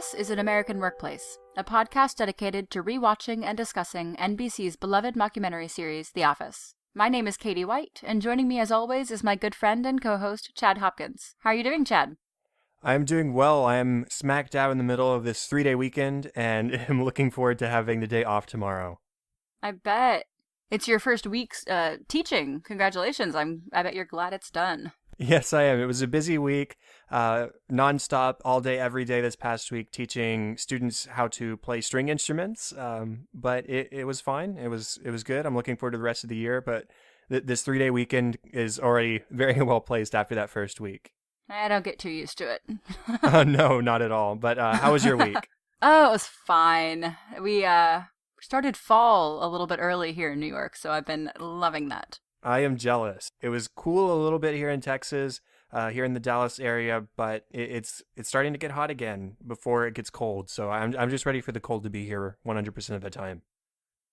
This is An American Workplace, a podcast dedicated to rewatching and discussing NBC's beloved mockumentary series, The Office. My name is Katie White, and joining me as always is my good friend and co-host, Chad Hopkins. How are you doing, Chad? I'm doing well. I'm smack dab in the middle of this 3-day weekend, and am looking forward to having the day off tomorrow. I bet. It's your first week's teaching. Congratulations. I bet you're glad it's done. Yes, I am. It was a busy week, nonstop, all day, every day this past week, teaching students how to play string instruments. But it was fine. It was good. I'm looking forward to the rest of the year. But this 3-day weekend is already very well placed after that first week. I don't get too used to it. No, not at all. But how was your week? Oh, it was fine. We started fall a little bit early here in New York, so I've been loving that. I am jealous. It was cool a little bit here in Texas, here in the Dallas area, but it's starting to get hot again before it gets cold. So I'm just ready for the cold to be here 100% of the time.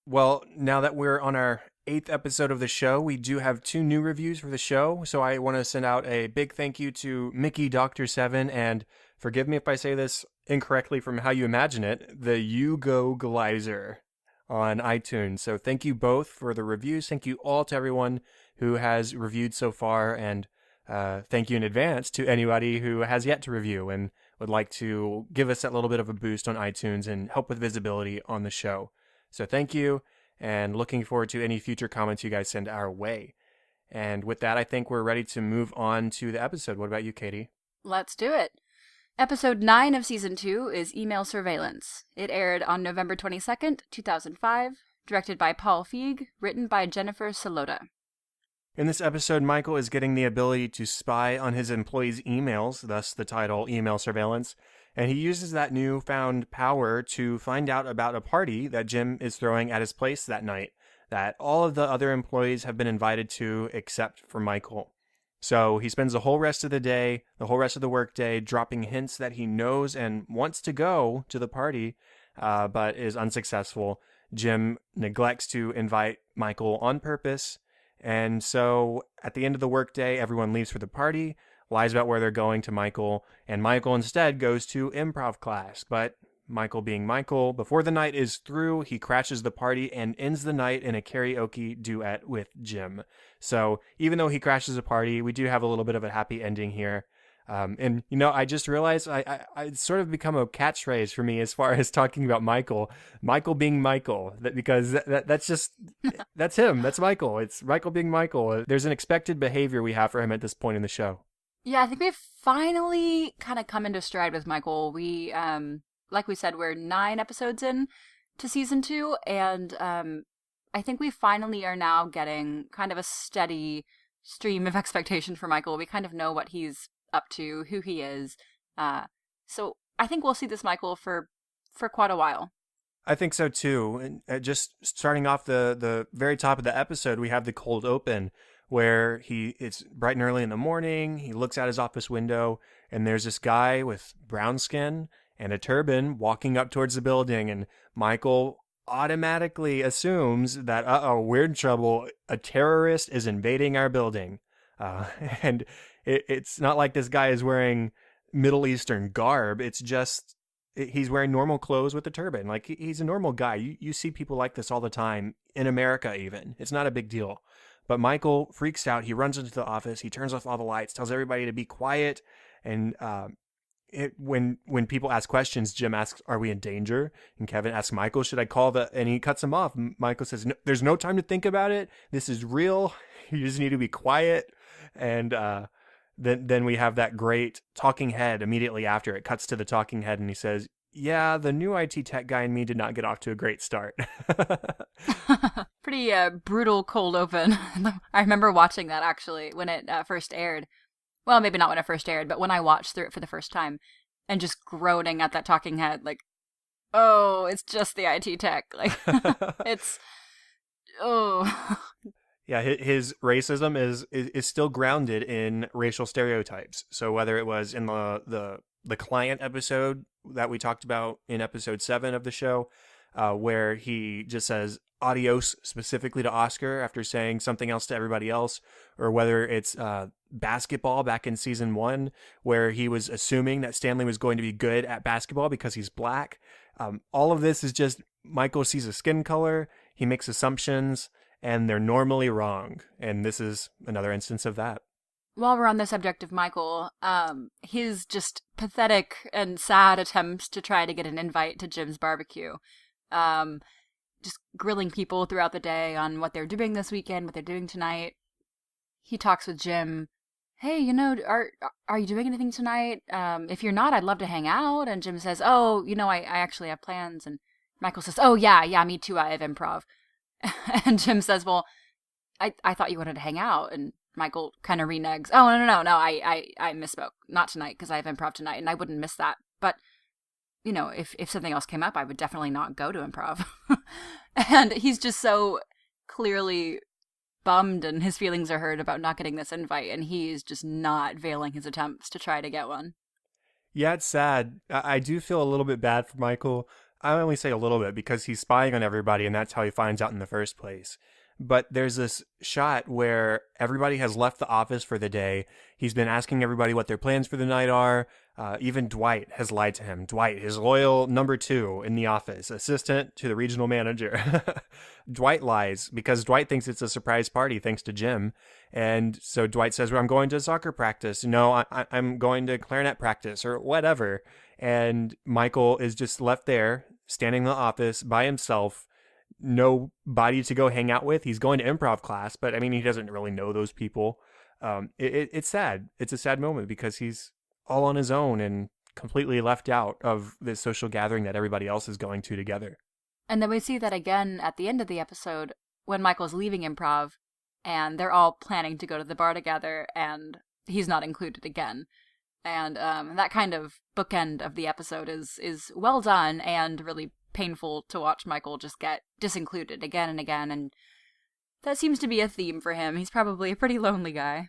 Well, now that we're on our 8th episode of the show, we do have 2 new reviews for the show. So I want to send out a big thank you to Mickey Dr. 7 and, forgive me if I say this incorrectly from how you imagine it, the You Go Gleiser on iTunes. So thank you both for the reviews. Thank you all to everyone who has reviewed so far, and thank you in advance to anybody who has yet to review and would like to give us that little bit of a boost on iTunes and help with visibility on the show. So thank you, and looking forward to any future comments you guys send our way. And with that, I think we're ready to move on to the episode. What about you, Katie? Let's do it. Episode 9 of Season 2 is Email Surveillance. It aired on November 22nd, 2005, directed by Paul Feig, written by Jennifer Salota. In this episode, Michael is getting the ability to spy on his employees' emails, thus the title Email Surveillance, and he uses that newfound power to find out about a party that Jim is throwing at his place that night, that all of the other employees have been invited to except for Michael. So he spends the whole rest of the day, the whole rest of the workday, dropping hints that he knows and wants to go to the party, but is unsuccessful. Jim neglects to invite Michael on purpose, and so at the end of the workday, everyone leaves for the party, lies about where they're going to Michael, and Michael instead goes to improv class. But Michael being Michael, before the night is through, he crashes the party and ends the night in a karaoke duet with Jim. So even though he crashes the party, we do have a little bit of a happy ending here. And, you know, I just realized it's sort of become a catchphrase for me as far as talking about Michael being Michael, because that's just, that's him. That's Michael. It's Michael being Michael. There's an expected behavior we have for him at this point in the show. Yeah, I think we've finally kind of come into stride with Michael. We, like we said, we're 9 episodes in to Season 2, and I think we finally are now getting kind of a steady stream of expectation for Michael. We kind of know what he's up to, who he is. So I think we'll see this Michael for quite a while. I think so too. And just starting off the very top of the episode, we have the cold open where it's bright and early in the morning. He looks out his office window and there's this guy with brown skin and a turban walking up towards the building, and Michael automatically assumes that, we're in trouble. A terrorist is invading our building. And it's not like this guy is wearing Middle Eastern garb. It's just he's wearing normal clothes with a turban. Like, he's a normal guy. You see people like this all the time in America even. It's not a big deal. But Michael freaks out. He runs into the office. He turns off all the lights, tells everybody to be quiet. And when people ask questions, Jim asks, "Are we in danger?" And Kevin asks Michael, "Should I call the?" And he cuts him off. Michael says, "No, there's no time to think about it. This is real. You just need to be quiet." And then we have that great talking head immediately after. It cuts to the talking head, and he says, "Yeah, the new IT tech guy and me did not get off to a great start." Pretty brutal cold open. I remember watching that actually when it first aired. Well, maybe not when it first aired, but when I watched through it for the first time, and just groaning at that talking head, like, oh, it's just the IT tech. Like, it's, oh. Yeah, his racism is still grounded in racial stereotypes. So whether it was in the client episode that we talked about in episode 7 of the show, where he just says adios specifically to Oscar after saying something else to everybody else, or whether it's basketball back in season 1, where he was assuming that Stanley was going to be good at basketball because he's black. All of this is just Michael sees a skin color, he makes assumptions, and they're normally wrong. And this is another instance of that. While we're on the subject of Michael, his just pathetic and sad attempts to try to get an invite to Jim's barbecue. Just grilling people throughout the day on what they're doing this weekend, what they're doing tonight. He talks with Jim. Hey, are you doing anything tonight? If you're not, I'd love to hang out. And Jim says, oh, I actually have plans. And Michael says, oh, yeah, me too. I have improv. And Jim says, well, I thought you wanted to hang out. And Michael kind of reneges. Oh, no, I misspoke. Not tonight, because I have improv tonight, and I wouldn't miss that. But, if something else came up, I would definitely not go to improv. And he's just so clearly bummed, and his feelings are hurt about not getting this invite, and he's just not veiling his attempts to try to get one. Yeah, it's sad. I do feel a little bit bad for Michael. I only say a little bit because he's spying on everybody, and that's how he finds out in the first place. But there's this shot where everybody has left the office for the day. He's been asking everybody what their plans for the night are. Even Dwight has lied to him. Dwight, his loyal number 2 in the office, assistant to the regional manager. Dwight lies because Dwight thinks it's a surprise party thanks to Jim. And so Dwight says, well, I'm going to soccer practice. No, I'm going to clarinet practice or whatever. And Michael is just left there, standing in the office by himself. Nobody to go hang out with. He's going to improv class, but I mean, he doesn't really know those people. It's sad. It's a sad moment because he's all on his own and completely left out of this social gathering that everybody else is going to together. And then we see that again at the end of the episode when Michael's leaving improv and they're all planning to go to the bar together and he's not included again. And that kind of bookend of the episode is well done and really painful to watch Michael just get disincluded again and again, and that seems to be a theme for him. He's probably a pretty lonely guy.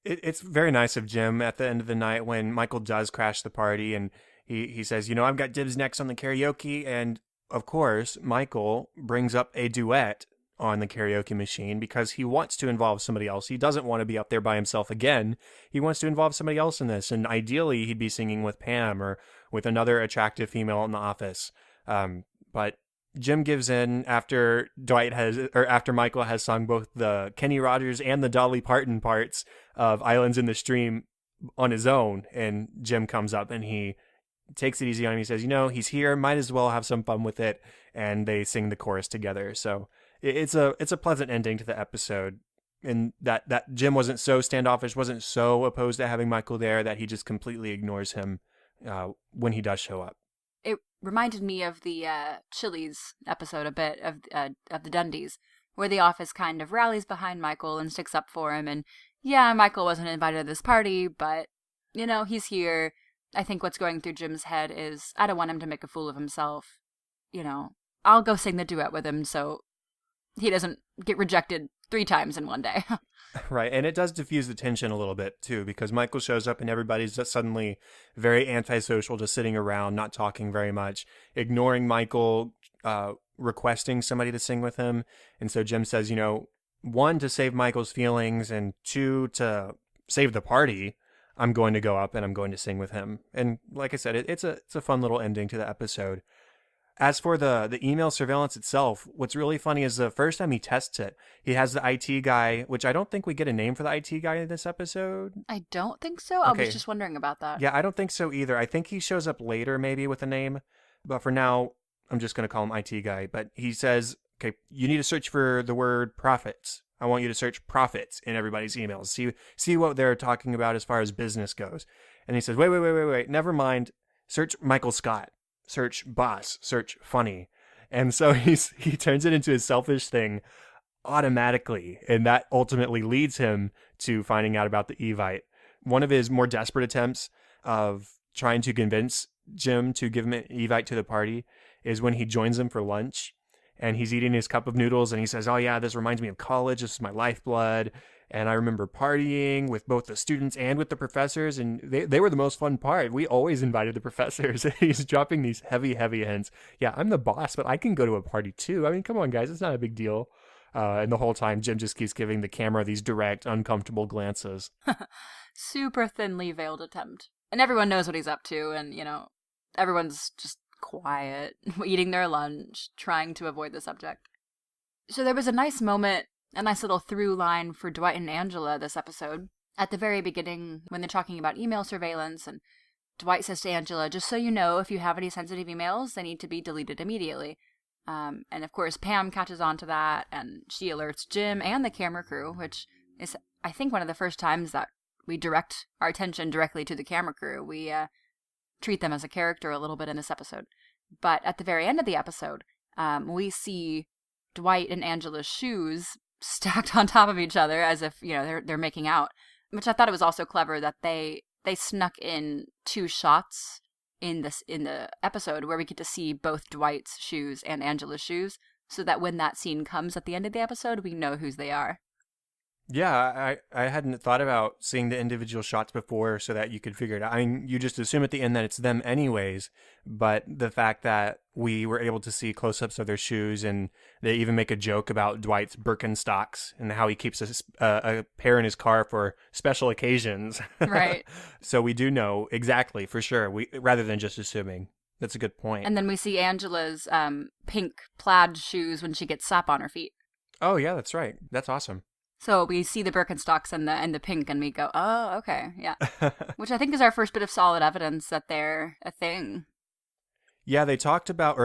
It's very nice of Jim at the end of the night when Michael does crash the party, and he says, I've got dibs next on the karaoke, and of course, Michael brings up a duet on the karaoke machine because he wants to involve somebody else. He doesn't want to be up there by himself again. He wants to involve somebody else in this, and ideally, he'd be singing with Pam or with another attractive female in the office. But Jim gives in after Michael has sung both the Kenny Rogers and the Dolly Parton parts of Islands in the Stream on his own. And Jim comes up and he takes it easy on him. He says, he's here, might as well have some fun with it. And they sing the chorus together. So it's a pleasant ending to the episode. And that Jim wasn't so standoffish, wasn't so opposed to having Michael there that he just completely ignores him when he does show up. It reminded me of the Chili's episode a bit of the Dundies, where the office kind of rallies behind Michael and sticks up for him. And yeah, Michael wasn't invited to this party, but, he's here. I think what's going through Jim's head is, I don't want him to make a fool of himself. I'll go sing the duet with him so he doesn't get rejected 3 times in one day. Right, and it does diffuse the tension a little bit, too, because Michael shows up and everybody's just suddenly very antisocial, just sitting around, not talking very much, ignoring Michael, requesting somebody to sing with him. And so Jim says, 1, to save Michael's feelings, and 2, to save the party, I'm going to go up and I'm going to sing with him. And like I said, it's a fun little ending to the episode. As for the email surveillance itself, what's really funny is the first time he tests it, he has the IT guy, which I don't think we get a name for the IT guy in this episode. I don't think so. Okay. I was just wondering about that. Yeah, I don't think so either. I think he shows up later maybe with a name. But for now, I'm just going to call him IT guy. But he says, okay, you need to search for the word profits. I want you to search profits in everybody's emails. See what they're talking about as far as business goes. And he says, wait, never mind. Search Michael Scott. Search boss, search funny. And so he turns it into a selfish thing automatically. And that ultimately leads him to finding out about the Evite. One of his more desperate attempts of trying to convince Jim to give him an Evite to the party is when he joins him for lunch. And he's eating his cup of noodles and he says, oh yeah, this reminds me of college. This is my lifeblood. And I remember partying with both the students and with the professors, and they were the most fun part. We always invited the professors. He's dropping these heavy hints. Yeah, I'm the boss, but I can go to a party too. I mean, come on, guys. It's not a big deal. And the whole time, Jim just keeps giving the camera these direct, uncomfortable glances. Super thinly veiled attempt. And everyone knows what he's up to, and, everyone's just quiet, eating their lunch, trying to avoid the subject. So there was a nice moment, a nice little through line for Dwight and Angela this episode. At the very beginning, when they're talking about email surveillance, and Dwight says to Angela, just so you know, if you have any sensitive emails, they need to be deleted immediately. And of course, Pam catches on to that, and she alerts Jim and the camera crew, which is, I think, one of the first times that we direct our attention directly to the camera crew. We treat them as a character a little bit in this episode. But at the very end of the episode, we see Dwight and Angela's shoes stacked on top of each other as if, they're making out, which I thought it was also clever that they snuck in 2 shots in the episode where we get to see both Dwight's shoes and Angela's shoes, so that when that scene comes at the end of the episode, we know whose they are. Yeah, I hadn't thought about seeing the individual shots before so that you could figure it out. I mean, you just assume at the end that it's them anyways, but the fact that we were able to see close-ups of their shoes, and they even make a joke about Dwight's Birkenstocks and how he keeps a pair in his car for special occasions. Right. So we do know exactly, for sure, rather than just assuming. That's a good point. And then we see Angela's pink plaid shoes when she gets sap on her feet. Oh, yeah, that's right. That's awesome. So we see the Birkenstocks and the pink, and we go, oh, okay, yeah. Which I think is our first bit of solid evidence that they're a thing. Yeah, they talked about,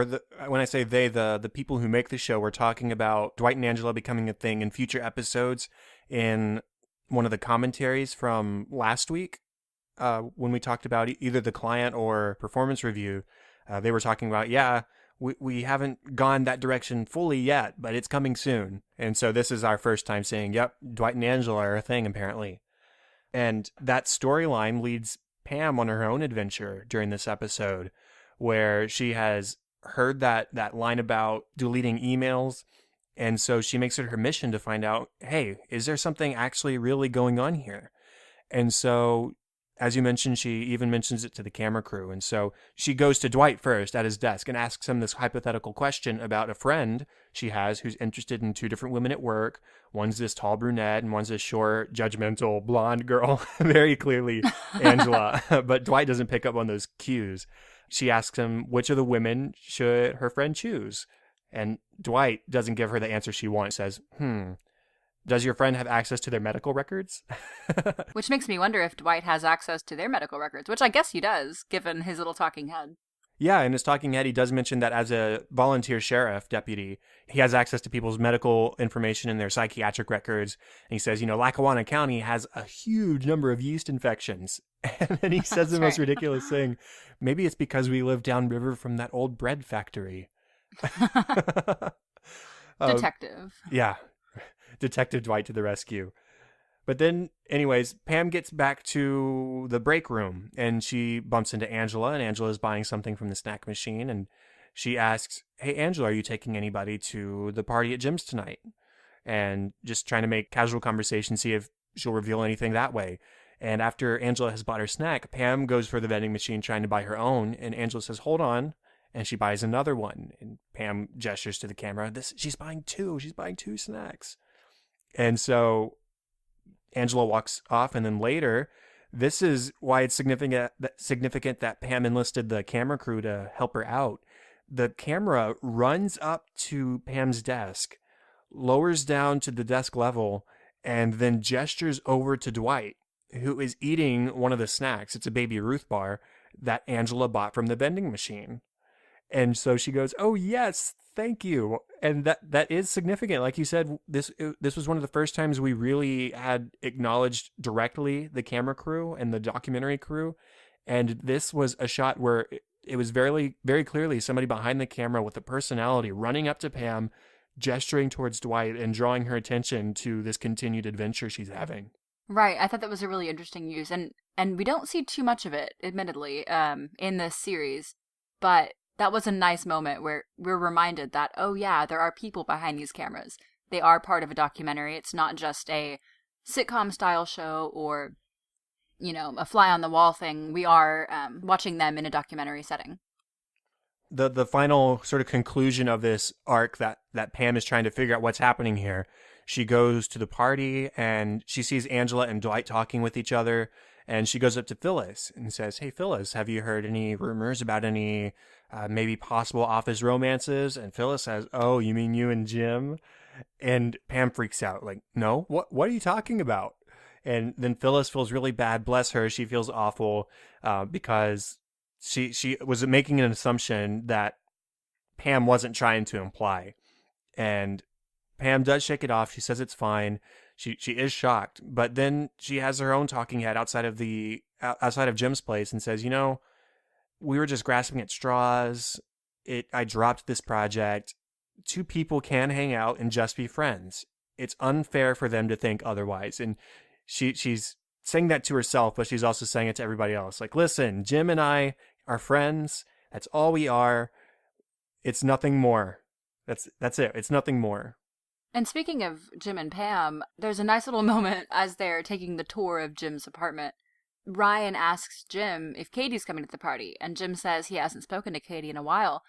when I say they, the people who make the show were talking about Dwight and Angela becoming a thing in future episodes. In one of the commentaries from last week, when we talked about either the client or performance review, they were talking about, we haven't gone that direction fully yet, but it's coming soon. And so this is our first time saying, yep, Dwight and Angela are a thing, apparently. And that storyline leads Pam on her own adventure during this episode, where she has heard that line about deleting emails. And so she makes it her mission to find out, hey, is there something actually really going on here? And so, as you mentioned, she even mentions it to the camera crew. And so she goes to Dwight first at his desk and asks him this hypothetical question about a friend she has who's interested in 2 different women at work. One's this tall brunette and one's this short, judgmental, blonde girl. Very clearly Angela. But Dwight doesn't pick up on those cues. She asks him, which of the women should her friend choose? And Dwight doesn't give her the answer she wants. Says, does your friend have access to their medical records? Which makes me wonder if Dwight has access to their medical records, which I guess he does, given his little talking head. Yeah, in his talking head, he does mention that as a volunteer sheriff deputy, he has access to people's medical information and their psychiatric records. And he says, Lackawanna County has a huge number of yeast infections. And then he says the most ridiculous thing. Maybe it's because we live downriver from that old bread factory. Detective. Yeah. Detective Dwight to the rescue. But then, anyways, Pam gets back to the break room and she bumps into Angela, and Angela is buying something from the snack machine, and she asks, hey, Angela, are you taking anybody to the party at Jim's tonight? And just trying to make casual conversation, see if she'll reveal anything that way. And after Angela has bought her snack, Pam goes for the vending machine trying to buy her own, and Angela says, hold on. And she buys another one. And Pam gestures to the camera. She's buying 2. She's buying 2 snacks. And so Angela walks off, and then later, this is why it's significant that Pam enlisted the camera crew to help her out. The camera runs up to Pam's desk, lowers down to the desk level, and then gestures over to Dwight, who is eating one of the snacks. It's a Baby Ruth bar that Angela bought from the vending machine. And so she goes, oh, yes, thank you. And that is significant. Like you said, this was one of the first times we really had acknowledged directly the camera crew and the documentary crew. And this was a shot where it was very, very clearly somebody behind the camera with a personality running up to Pam, gesturing towards Dwight and drawing her attention to this continued adventure she's having. Right. I thought that was a really interesting use. And we don't see too much of it, admittedly, in this series. But that was a nice moment where we're reminded that, oh yeah, there are people behind these cameras. They are part of a documentary. It's not just a sitcom style show or, a fly on the wall thing. We are watching them in a documentary setting. the final sort of conclusion of this arc that Pam is trying to figure out what's happening here. She goes to the party and she sees Angela and Dwight talking with each other, and she goes up to Phyllis and says, "Hey Phyllis, have you heard any rumors about any maybe possible office romances?" And Phyllis says, "Oh, you mean you and Jim?" And Pam freaks out, like, "No, what are you talking about?" And then Phyllis feels really bad. Bless her, she feels awful because she was making an assumption that Pam wasn't trying to imply. And Pam does shake it off. She says it's fine. She is shocked, but then she has her own talking head outside of Jim's place and says, we were just grasping at straws. I dropped this project. Two people can hang out and just be friends. It's unfair for them to think otherwise. And she's saying that to herself, but she's also saying it to everybody else. Like, listen, Jim and I are friends. That's all we are. It's nothing more. That's it. It's nothing more. And speaking of Jim and Pam, there's a nice little moment as they're taking the tour of Jim's apartment. Ryan asks Jim if Katie's coming to the party, and Jim says he hasn't spoken to Katie in a while.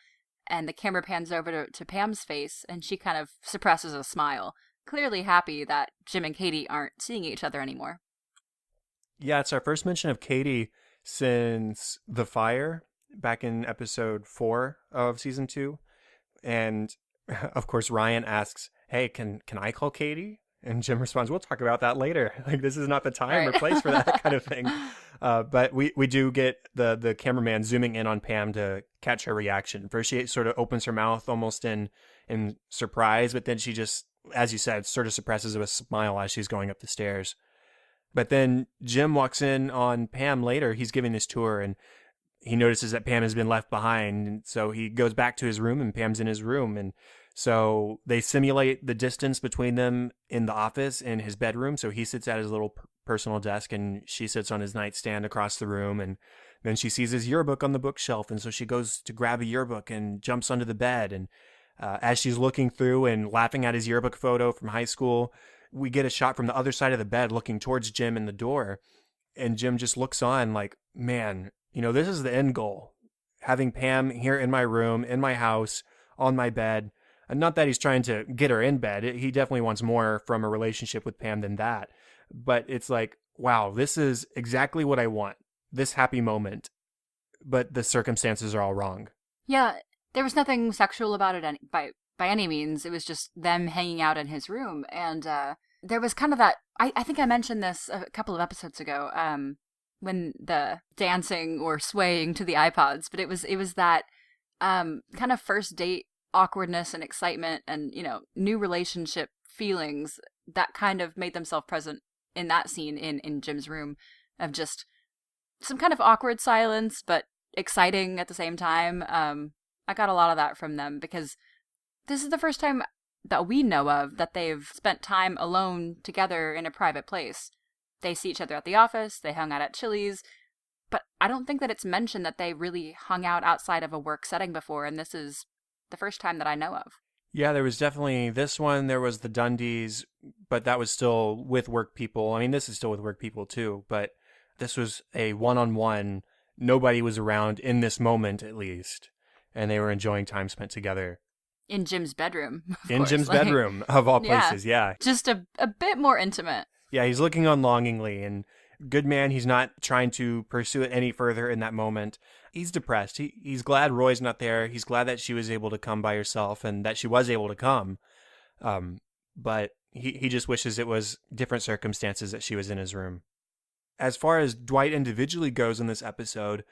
And the camera pans over to Pam's face, and she kind of suppresses a smile, clearly happy that Jim and Katie aren't seeing each other anymore. Yeah, it's our first mention of Katie since the fire back in episode 4 of season 2. And of course, Ryan asks, "Hey, can I call Katie?" And Jim responds, "We'll talk about that later. Like, this is not the time or place for that kind of thing." But we do get the cameraman zooming in on Pam to catch her reaction. First, she sort of opens her mouth almost in surprise, but then she just, as you said, sort of suppresses a smile as she's going up the stairs. But then Jim walks in on Pam later. He's giving this tour, and he notices that Pam has been left behind. And so he goes back to his room, and Pam's in his room. And so they simulate the distance between them in the office in his bedroom. So he sits at his little personal desk, and she sits on his nightstand across the room. And then she sees his yearbook on the bookshelf. And so she goes to grab a yearbook and jumps under the bed. And as she's looking through and laughing at his yearbook photo from high school, we get a shot from the other side of the bed looking towards Jim in the door. And Jim just looks on like, man, this is the end goal. Having Pam here in my room, in my house, on my bed. And not that he's trying to get her in bed. He definitely wants more from a relationship with Pam than that. But it's like, wow, this is exactly what I want. This happy moment. But the circumstances are all wrong. Yeah, there was nothing sexual about it by any means. It was just them hanging out in his room. And there was kind of that, I think I mentioned this a couple of episodes ago, when the dancing or swaying to the iPods, but it was that kind of first date awkwardness and excitement and, new relationship feelings that kind of made themselves present in that scene in Jim's room, of just some kind of awkward silence, but exciting at the same time. I got a lot of that from them because this is the first time that we know of that they've spent time alone together in a private place. They see each other at the office, they hung out at Chili's, but I don't think that it's mentioned that they really hung out outside of a work setting before, and this is the first time that I know of. Yeah, there was definitely this one. There was the Dundies, but that was still with work people. I mean, this is still with work people too, but this was a one-on-one. Nobody was around in this moment, at least, and they were enjoying time spent together. In Jim's bedroom, in Jim's bedroom, of all places, yeah. Just a bit more intimate. Yeah, he's looking on longingly, and good man, he's not trying to pursue it any further in that moment. He's depressed. He's glad Roy's not there. He's glad that she was able to come by herself and that she was able to come. But he just wishes it was different circumstances that she was in his room. As far as Dwight individually goes in this episode,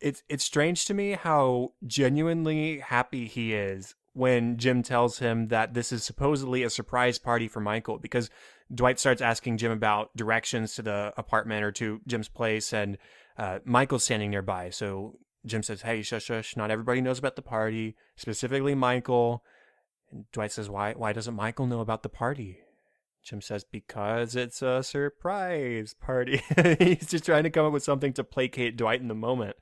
it's strange to me how genuinely happy he is when Jim tells him that this is supposedly a surprise party for Michael, because Dwight starts asking Jim about directions to the apartment or to Jim's place, and Michael's standing nearby. So Jim says, "Hey, shush, shush, not everybody knows about the party, specifically Michael." And Dwight says, why doesn't Michael know about the party? Jim says, "Because it's a surprise party." He's just trying to come up with something to placate Dwight in the moment.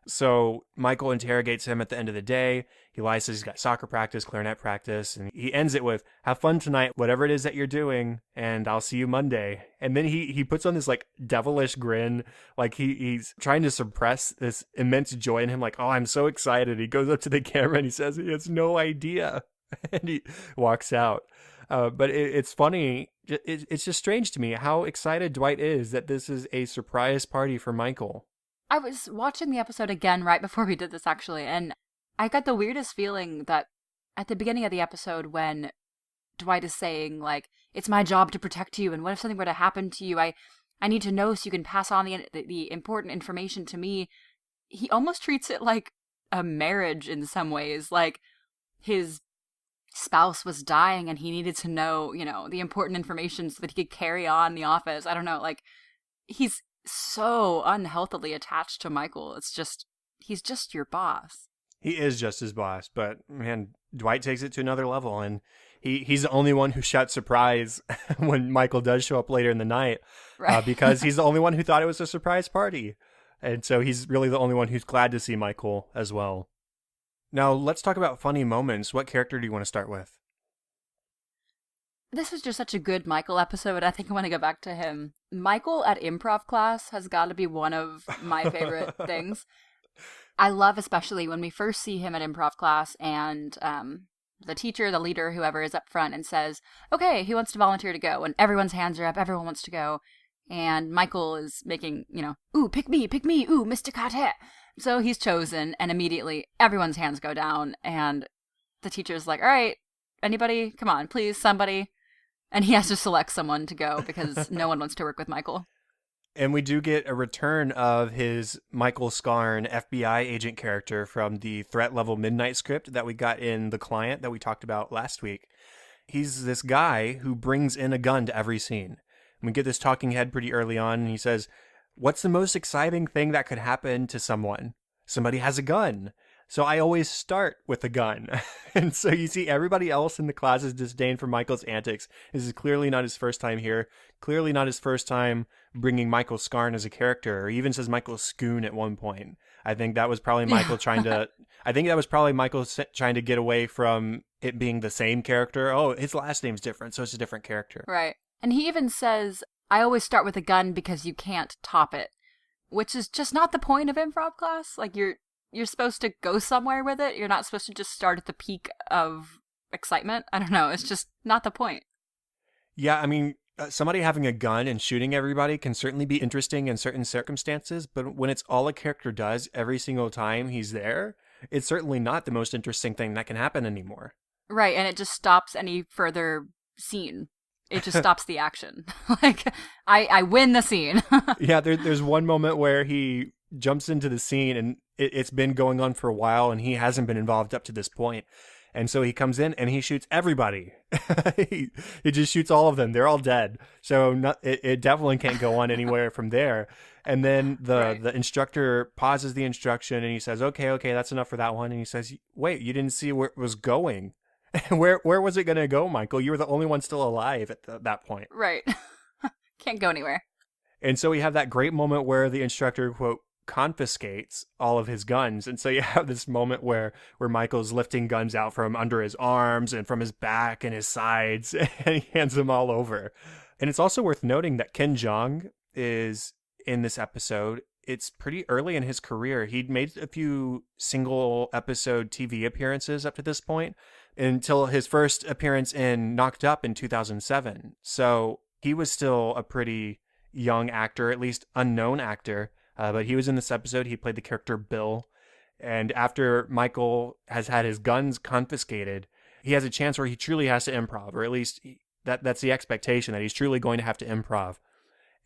So Michael interrogates him at the end of the day. He lies, says he's got soccer practice, clarinet practice, and he ends it with, "Have fun tonight, whatever it is that you're doing, and I'll see you Monday." And then he puts on this like devilish grin, like he's trying to suppress this immense joy in him, like, "Oh, I'm so excited." He goes up to the camera and he says he has no idea, and he walks out. But it's funny. It's just strange to me how excited Dwight is that this is a surprise party for Michael. I was watching the episode again right before we did this, actually, and I got the weirdest feeling that at the beginning of the episode when Dwight is saying, like, "It's my job to protect you, and what if something were to happen to you? I need to know so you can pass on the important information to me." He almost treats it like a marriage in some ways, like his spouse was dying and he needed to know, the important information so that he could carry on the office. I don't know, like, he's so unhealthily attached to Michael. He's just your boss. He is just his boss, but man, Dwight takes it to another level, and he's the only one who shouts surprise when Michael does show up later in the night, Right. because he's the only one who thought it was a surprise party. And so he's really the only one who's glad to see Michael as well. Now, let's talk about funny moments. What character do you want to start with? This was just such a good Michael episode. I think I want to go back to him. Michael at improv class has got to be one of my favorite things. I love especially when we first see him at improv class and the teacher, the leader, whoever is up front and says, "Okay, who wants to volunteer to go?" And everyone's hands are up, everyone wants to go. And Michael is making, "Ooh, pick me, ooh, Mr. Carter." So he's chosen, and immediately everyone's hands go down, and the teacher's like, "All right, anybody? Come on, please, somebody." And he has to select someone to go because no one wants to work with Michael. And we do get a return of his Michael Scarn FBI agent character from the threat level midnight script that we got in The Client that we talked about last week. He's this guy who brings in a gun to every scene. And we get this talking head pretty early on, and he says, "What's the most exciting thing that could happen to someone? Somebody has a gun. So I always start with a gun." And so you see everybody else in the class's disdain for Michael's antics. This is clearly not his first time here. Clearly not his first time bringing Michael Scarn as a character, or even says Michael Schoon at one point. I think that was probably Michael trying to, I think that was probably Michael trying to get away from it being the same character. Oh, his last name's different, so it's a different character. Right. And he even says, "I always start with a gun because you can't top it," which is just not the point of improv class. Like, you're supposed to go somewhere with it. You're not supposed to just start at the peak of excitement. I don't know. It's just not the point. Yeah, I mean, somebody having a gun and shooting everybody can certainly be interesting in certain circumstances, but when it's all a character does every single time he's there, it's certainly not the most interesting thing that can happen anymore. Right. And it just stops any further scene. It just stops the action. Like, I win the scene. Yeah, there's one moment where he jumps into the scene and it's been going on for a while and he hasn't been involved up to this point. And so he comes in and he shoots everybody. he just shoots all of them. They're all dead. So it definitely can't go on anywhere from there. And then the instructor pauses the instruction and he says, okay, that's enough for that one. And he says, "Wait, you didn't see where it was going." Where was it going to go, Michael? You were the only one still alive at that point. Right. Can't go anywhere. And so we have that great moment where the instructor, quote, confiscates all of his guns. And so you have this moment where Michael's lifting guns out from under his arms and from his back and his sides, and he hands them all over. And it's also worth noting that Ken Jeong is in this episode. It's pretty early in his career. He'd made a few single episode TV appearances up to this point until his first appearance in Knocked Up in 2007. So he was still a pretty young actor, at least unknown actor. But he was in this episode. He played the character Bill. And after Michael has had his guns confiscated, he has a chance where he truly has to improv, or at least that's the expectation, that he's truly going to have to improv.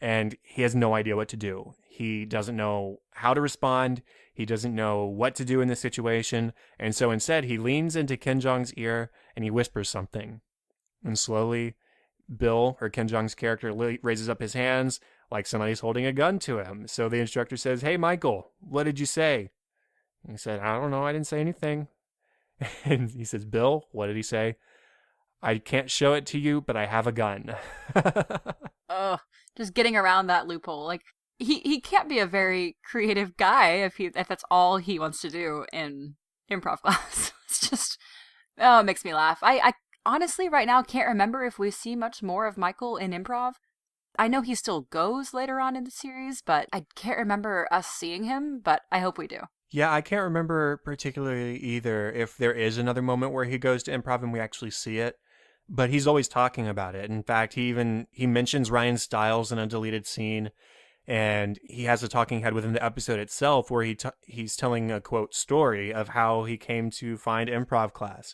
And he has no idea what to do. He doesn't know how to respond. He doesn't know what to do in this situation. And so instead, he leans into Ken Jeong's ear and he whispers something. And slowly, Bill, or Ken Jeong's character, raises up his hands like somebody's holding a gun to him. So the instructor says, "Hey, Michael, what did you say?" And he said, "I don't know. I didn't say anything." And he says, "Bill, what did he say?" "I can't show it to you, but I have a gun." Ugh. Just getting around that loophole. Like, he can't be a very creative guy if that's all he wants to do in improv class. It's just it makes me laugh. I honestly right now can't remember if we see much more of Michael in improv. I know he still goes later on in the series, but I can't remember us seeing him, but I hope we do. Yeah, I can't remember particularly either if there is another moment where he goes to improv and we actually see it, but he's always talking about it. In fact, he mentions Ryan Stiles in a deleted scene, and he has a talking head within the episode itself where he's telling a quote story of how he came to find improv class.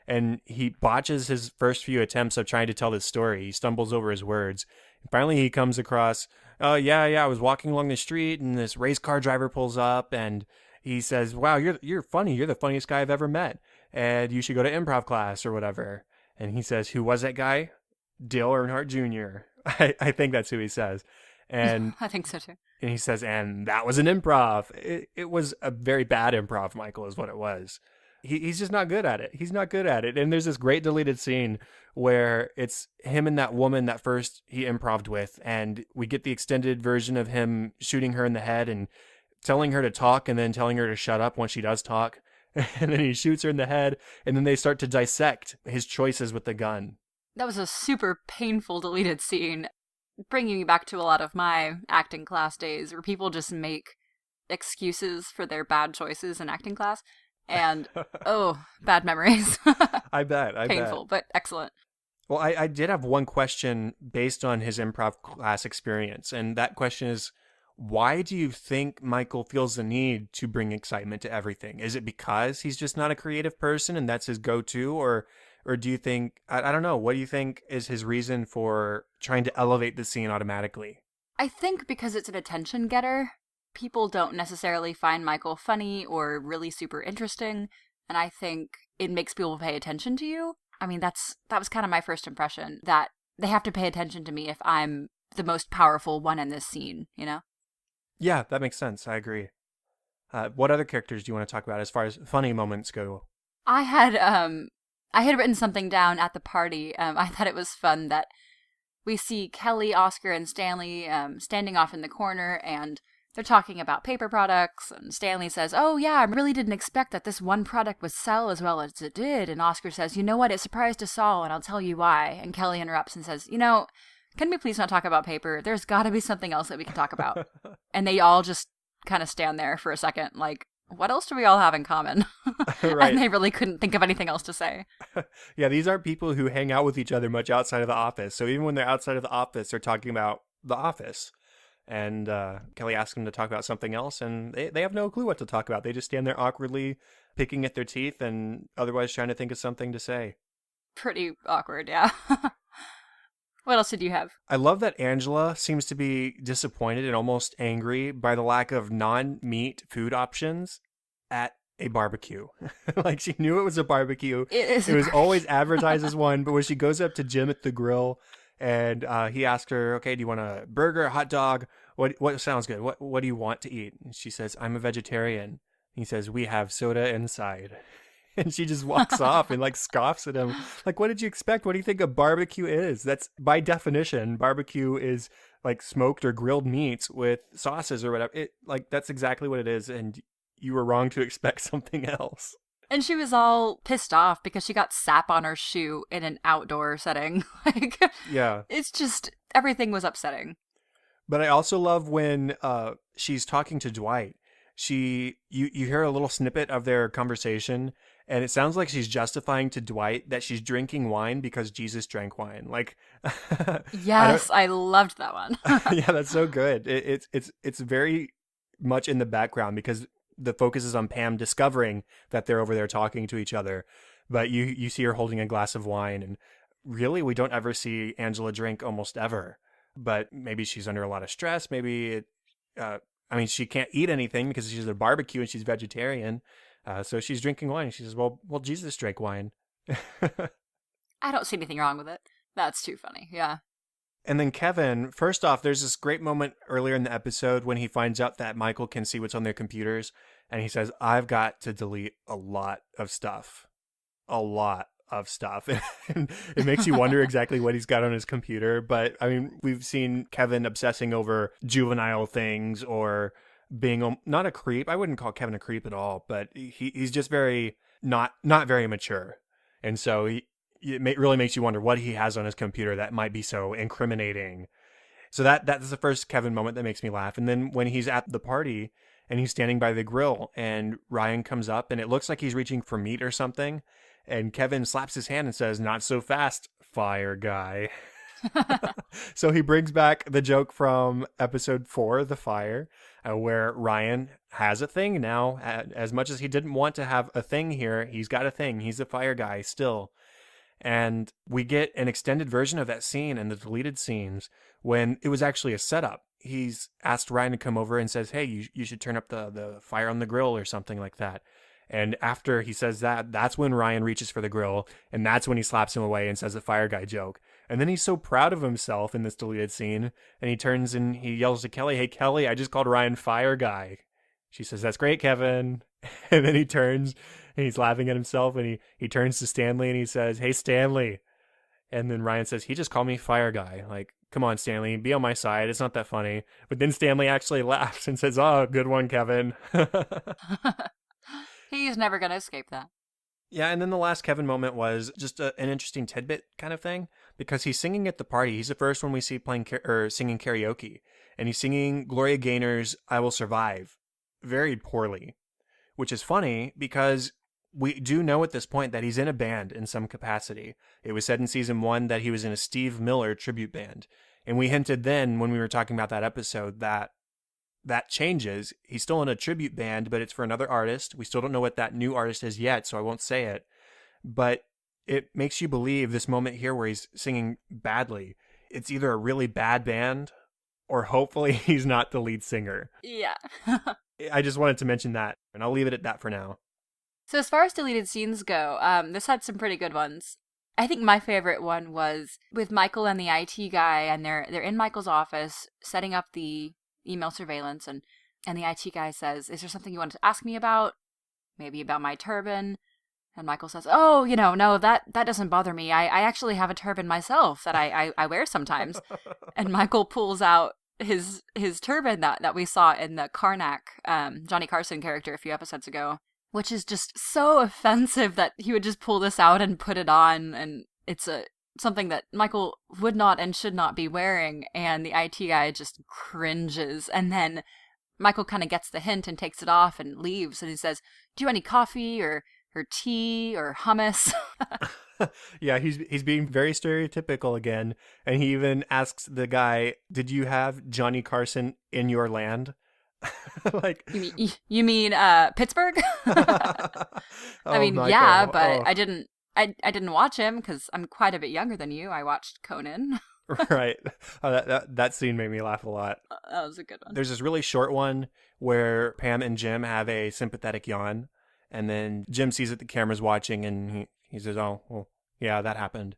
And he botches his first few attempts of trying to tell this story. He stumbles over his words. Finally, he comes across, oh, yeah, I was walking along the street and this race car driver pulls up and he says, wow, you're funny. You're the funniest guy I've ever met. And you should go to improv class or whatever. And he says, who was that guy? Dale Earnhardt Jr. I think that's who he says. And I think so too. And he says, and that was an improv. It was a very bad improv, Michael, is what it was. He's just not good at it. He's not good at it. And there's this great deleted scene where it's him and that woman that first he improved with. And we get the extended version of him shooting her in the head and telling her to talk and then telling her to shut up when she does talk. And then he shoots her in the head. And then they start to dissect his choices with the gun. That was a super painful deleted scene, bringing me back to a lot of my acting class days where people just make excuses for their bad choices in acting class. And, oh, bad memories. I bet. Painful, but excellent. Well, I did have one question based on his improv class experience. And that question is, why do you think Michael feels the need to bring excitement to everything? Is it because he's just not a creative person and that's his go-to? Or do you think, I don't know, what do you think is his reason for trying to elevate the scene automatically? I think because it's an attention getter. People don't necessarily find Michael funny or really super interesting, and I think it makes people pay attention to you. I mean, that was kind of my first impression, that they have to pay attention to me if I'm the most powerful one in this scene, you know? Yeah, that makes sense. I agree. What other characters do you want to talk about as far as funny moments go? I had written something down at the party. I thought it was fun that we see Kelly, Oscar, and Stanley standing off in the corner, and they're talking about paper products, and Stanley says, oh yeah, I really didn't expect that this one product would sell as well as it did. And Oscar says, you know what, it surprised us all, and I'll tell you why. And Kelly interrupts and says, can we please not talk about paper? There's gotta be something else that we can talk about. And they all just kind of stand there for a second, like, what else do we all have in common? Right. And they really couldn't think of anything else to say. Yeah, these aren't people who hang out with each other much outside of the office. So even when they're outside of the office, they're talking about the office. And Kelly asks them to talk about something else, and they have no clue what to talk about. They just stand there awkwardly picking at their teeth and otherwise trying to think of something to say. Pretty awkward, yeah. What else did you have? I love that Angela seems to be disappointed and almost angry by the lack of non-meat food options at a barbecue. Like, she knew it was a barbecue. It was always advertised as one, but when she goes up to Jim at the grill, and he asked her, okay, do you want a burger, a hot dog? What sounds good? What do you want to eat? And she says, I'm a vegetarian. He says, we have soda inside. And she just walks off and like scoffs at him. Like, what did you expect? What do you think a barbecue is? That's by definition, barbecue is like smoked or grilled meats with sauces or whatever. That's exactly what it is. And you were wrong to expect something else. And she was all pissed off because she got sap on her shoe in an outdoor setting. Yeah. It's just, everything was upsetting. But I also love when she's talking to Dwight. You hear a little snippet of their conversation, and it sounds like she's justifying to Dwight that she's drinking wine because Jesus drank wine. Like, yes, I loved that one. Yeah, that's so good. It's very much in the background because the focus is on Pam discovering that they're over there talking to each other, but you see her holding a glass of wine, and really we don't ever see Angela drink almost ever. But maybe she's under a lot of stress. Maybe she can't eat anything because she's at a barbecue and she's vegetarian. So she's drinking wine. She says, well, Jesus drank wine. I don't see anything wrong with it. That's too funny. Yeah. And then Kevin, first off, there's this great moment earlier in the episode when he finds out that Michael can see what's on their computers. And he says, I've got to delete a lot of stuff. A lot of stuff. And it makes you wonder exactly what he's got on his computer. But I mean, we've seen Kevin obsessing over juvenile things or being not a creep. I wouldn't call Kevin a creep at all, but he's just very not very mature. And so really makes you wonder what he has on his computer that might be so incriminating. So that's the first Kevin moment that makes me laugh. And then when he's at the party and he's standing by the grill and Ryan comes up and it looks like he's reaching for meat or something. And Kevin slaps his hand and says, "Not so fast, fire guy." So he brings back the joke from episode 4, The Fire, where Ryan has a thing now. As much as he didn't want to have a thing here, he's got a thing. He's a fire guy still. And we get an extended version of that scene in the deleted scenes when it was actually a setup. He's asked Ryan to come over and says, "Hey, you should turn up the fire on the grill," or something like that. And after he says that, that's when Ryan reaches for the grill, and that's when he slaps him away and says the fire guy joke. And then he's so proud of himself in this deleted scene, and he turns and he yells to Kelly, "Hey, Kelly, I just called Ryan fire guy." She says, "That's great, Kevin." And then he turns and he's laughing at himself, and he turns to Stanley and he says, "Hey, Stanley." And then Ryan says, "He just called me fire guy. Like, come on, Stanley, be on my side. It's not that funny." But then Stanley actually laughs and says, "Oh, good one, Kevin." He's never going to escape that. Yeah, and then the last Kevin moment was just an interesting tidbit kind of thing, because he's singing at the party. He's the first one we see playing or singing karaoke, and he's singing Gloria Gaynor's "I Will Survive" very poorly, which is funny because we do know at this point that he's in a band in some capacity. It was said in season 1 that he was in a Steve Miller tribute band, and we hinted then when we were talking about that episode that changes. He's still in a tribute band, but it's for another artist. We still don't know what that new artist is yet, so I won't say it. But it makes you believe this moment here where he's singing badly, it's either a really bad band or hopefully he's not the lead singer. Yeah. I just wanted to mention that, and I'll leave it at that for now. So as far as deleted scenes go, this had some pretty good ones. I think my favorite one was with Michael and the IT guy, and they're in Michael's office setting up the email surveillance, and the IT guy says, "Is there something you wanted to ask me about? Maybe about my turban?" And Michael says, "Oh, no, that doesn't bother me. I actually have a turban myself that I wear sometimes." And Michael pulls out his turban that we saw in the Karnak, Johnny Carson character a few episodes ago, which is just so offensive that he would just pull this out and put it on, and it's something that Michael would not and should not be wearing, and the IT guy just cringes. And then Michael kind of gets the hint and takes it off and leaves, and he says, "Do you want any coffee or tea or hummus?" Yeah, he's being very stereotypical again, and he even asks the guy, "Did you have Johnny Carson in your land?" Like, you mean Pittsburgh? I mean, Michael. yeah, but I didn't watch him because I'm quite a bit younger than you. I watched Conan. Right. That scene made me laugh a lot. That was a good one. There's this really short one where Pam and Jim have a sympathetic yawn, and then Jim sees that the camera's watching, and he says, "Oh, well, yeah, that happened."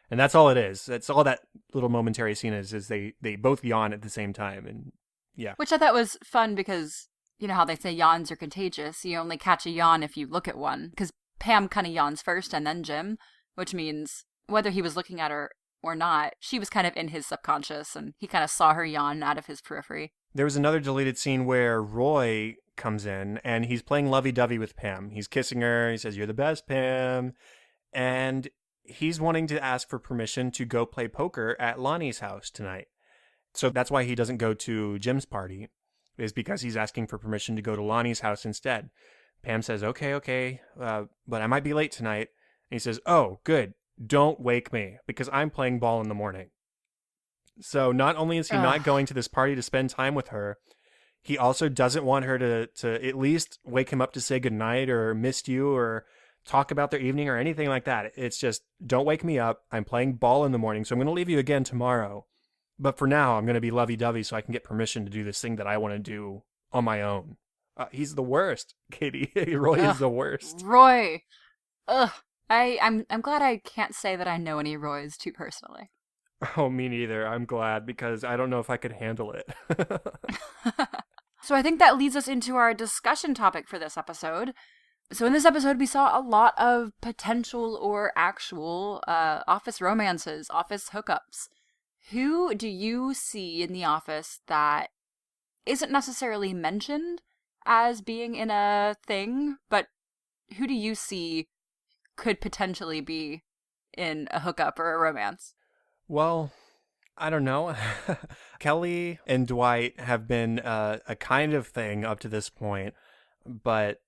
And that's all it is. That's all that little momentary scene is they both yawn at the same time, and yeah. Which I thought was fun because, you know how they say yawns are contagious. You only catch a yawn if you look at one, because Pam kind of yawns first and then Jim, which means whether he was looking at her or not, she was kind of in his subconscious, and he kind of saw her yawn out of his periphery. There was another deleted scene where Roy comes in, and he's playing lovey-dovey with Pam. He's kissing her. He says, "You're the best, Pam." And he's wanting to ask for permission to go play poker at Lonnie's house tonight. So that's why he doesn't go to Jim's party, is because he's asking for permission to go to Lonnie's house instead. Pam says, okay, but I might be late tonight. And he says, "Oh, good. Don't wake me, because I'm playing ball in the morning." So not only is he not going to this party to spend time with her, he also doesn't want her to at least wake him up to say goodnight or missed you or talk about their evening or anything like that. It's just, don't wake me up. I'm playing ball in the morning, so I'm going to leave you again tomorrow. But for now, I'm going to be lovey-dovey so I can get permission to do this thing that I want to do on my own. He's the worst, Katie. Roy is the worst. Roy. Ugh. I'm glad I can't say that I know any Roys too personally. Oh, me neither. I'm glad, because I don't know if I could handle it. So I think that leads us into our discussion topic for this episode. So in this episode, we saw a lot of potential or actual office romances, office hookups. Who do you see in the office that isn't necessarily mentioned as being in a thing, but who do you see could potentially be in a hookup or a romance? Well, I don't know. Kelly and Dwight have been a kind of thing up to this point, but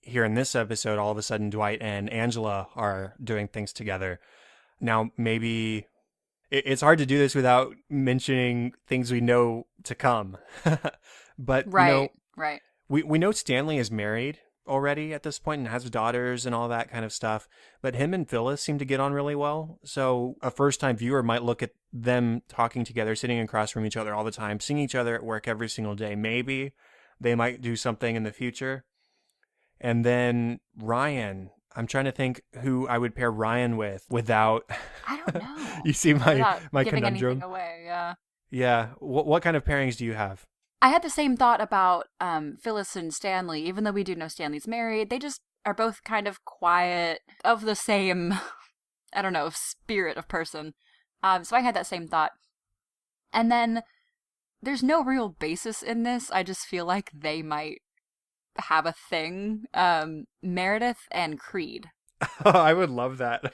here in this episode, all of a sudden, Dwight and Angela are doing things together. Now, maybe it's hard to do this without mentioning things we know to come. But, Right, right. we know Stanley is married already at this point and has daughters and all that kind of stuff. But him and Phyllis seem to get on really well. So a first time viewer might look at them talking together, sitting across from each other all the time, seeing each other at work every single day. Maybe they might do something in the future. And then Ryan. I'm trying to think who I would pair Ryan with without. I don't know. You see Without my giving conundrum? anything away, yeah. Yeah. What kind of pairings do you have? I had the same thought about Phyllis and Stanley, even though we do know Stanley's married. They just are both kind of quiet, of the same, I don't know, spirit of person. So I had that same thought. And then there's no real basis in this. I just feel like they might have a thing. Meredith and Creed. I would love that.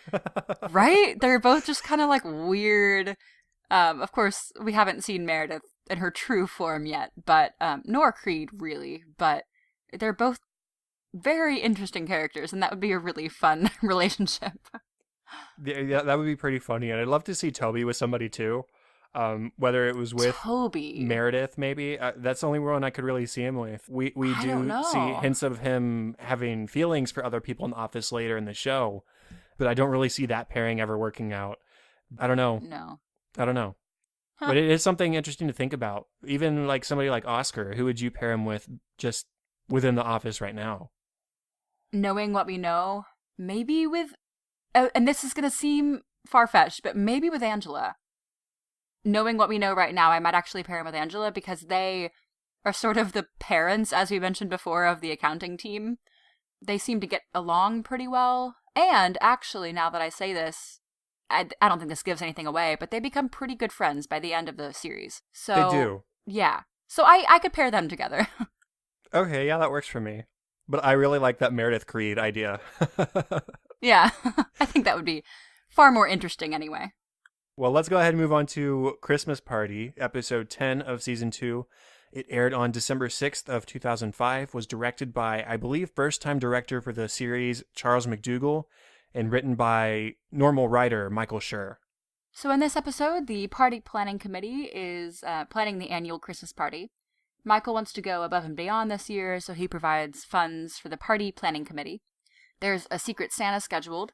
Right? They're both just kind of like weird. Of course, we haven't seen Meredith in her true form yet, but nor Creed really. But they're both very interesting characters, and that would be a really fun relationship. Yeah, that would be pretty funny. And I'd love to see Toby with somebody too. Whether it was with Toby. Meredith, maybe. That's the only one I could really see him with. We I don't do know. see hints of him having feelings for other people in the office later in the show, but I don't really see that pairing ever working out. I don't know. No. I don't know. Huh. But it is something interesting to think about. Even like somebody like Oscar, who would you pair him with just within the office right now? Knowing what we know, maybe with, and this is going to seem far-fetched, but maybe with Angela. Knowing what we know right now, I might actually pair him with Angela because they are sort of the parents, as we mentioned before, of the accounting team. They seem to get along pretty well. And actually, now that I say this, I don't think this gives anything away, but they become pretty good friends by the end of the series. So They do. Yeah. So I could pair them together. Okay, yeah, that works for me. But I really like that Meredith Creed idea. Yeah. I think that would be far more interesting anyway. Well, let's go ahead and move on to Christmas Party, episode 10 of season 2. It aired on December 6th of 2005, was directed by, I believe, first-time director for the series, Charles McDougall, and written by normal writer Michael Schur. So in this episode, the party planning committee is planning the annual Christmas party. Michael wants to go above and beyond this year, so he provides funds for the party planning committee. There's a secret Santa scheduled.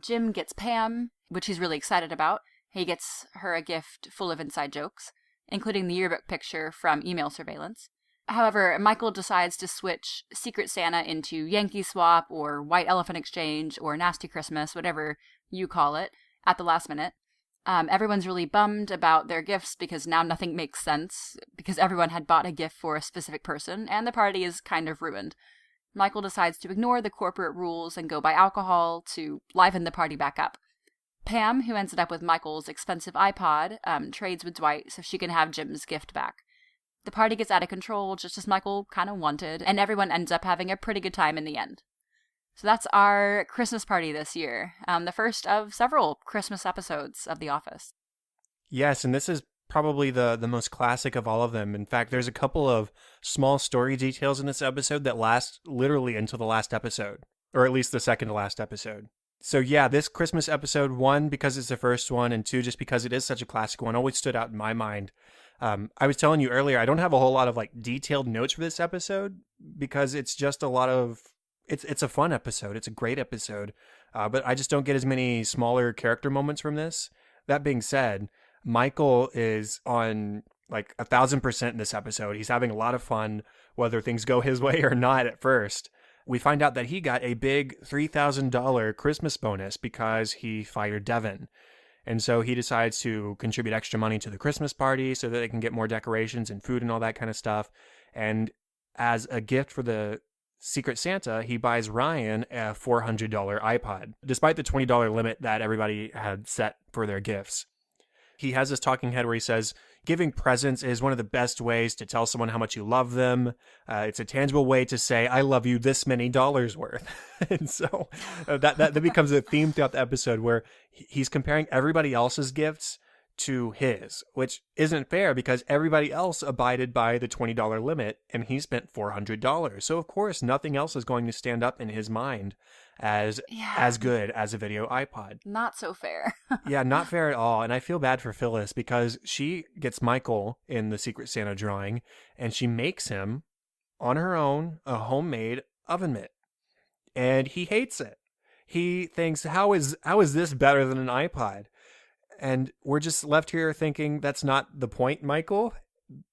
Jim gets Pam, which he's really excited about. He gets her a gift full of inside jokes, including the yearbook picture from email surveillance. However, Michael decides to switch Secret Santa into Yankee Swap or White Elephant Exchange or Nasty Christmas, whatever you call it, at the last minute. Everyone's really bummed about their gifts because now nothing makes sense, because everyone had bought a gift for a specific person, and the party is kind of ruined. Michael decides to ignore the corporate rules and go buy alcohol to liven the party back up. Pam, who ended up with Michael's expensive iPod, trades with Dwight so she can have Jim's gift back. The party gets out of control just as Michael kind of wanted, and everyone ends up having a pretty good time in the end. So that's our Christmas party this year, the first of several Christmas episodes of The Office. Yes, and this is probably the most classic of all of them. In fact, there's a couple of small story details in this episode that last literally until the last episode, or at least the second to last episode. So yeah, this Christmas episode, one, because it's the first one, and two, just because it is such a classic one, always stood out in my mind. I was telling you earlier, I don't have a whole lot of like detailed notes for this episode because it's just a lot of, it's a fun episode. It's a great episode. But I just don't get as many smaller character moments from this. That being said, Michael is on like 1,000% in this episode. He's having a lot of fun, whether things go his way or not at first. We find out that he got a big $3,000 Christmas bonus because he fired Devin. And so he decides to contribute extra money to the Christmas party so that they can get more decorations and food and all that kind of stuff. And as a gift for the Secret Santa, he buys Ryan a $400 iPod, despite the $20 limit that everybody had set for their gifts. He has this talking head where he says, giving presents is one of the best ways to tell someone how much you love them. It's a tangible way to say, I love you this many dollars worth. And so that becomes a theme throughout the episode where he's comparing everybody else's gifts to his, which isn't fair because everybody else abided by the $20 limit and he spent $400. So of course, nothing else is going to stand up in his mind as good as a video iPod. Not so fair. Yeah, not fair at all. And I feel bad for Phyllis because she gets Michael in the Secret Santa drawing and she makes him on her own a homemade oven mitt. And he hates it. He thinks, how is this better than an iPod? And we're just left here thinking that's not the point, Michael.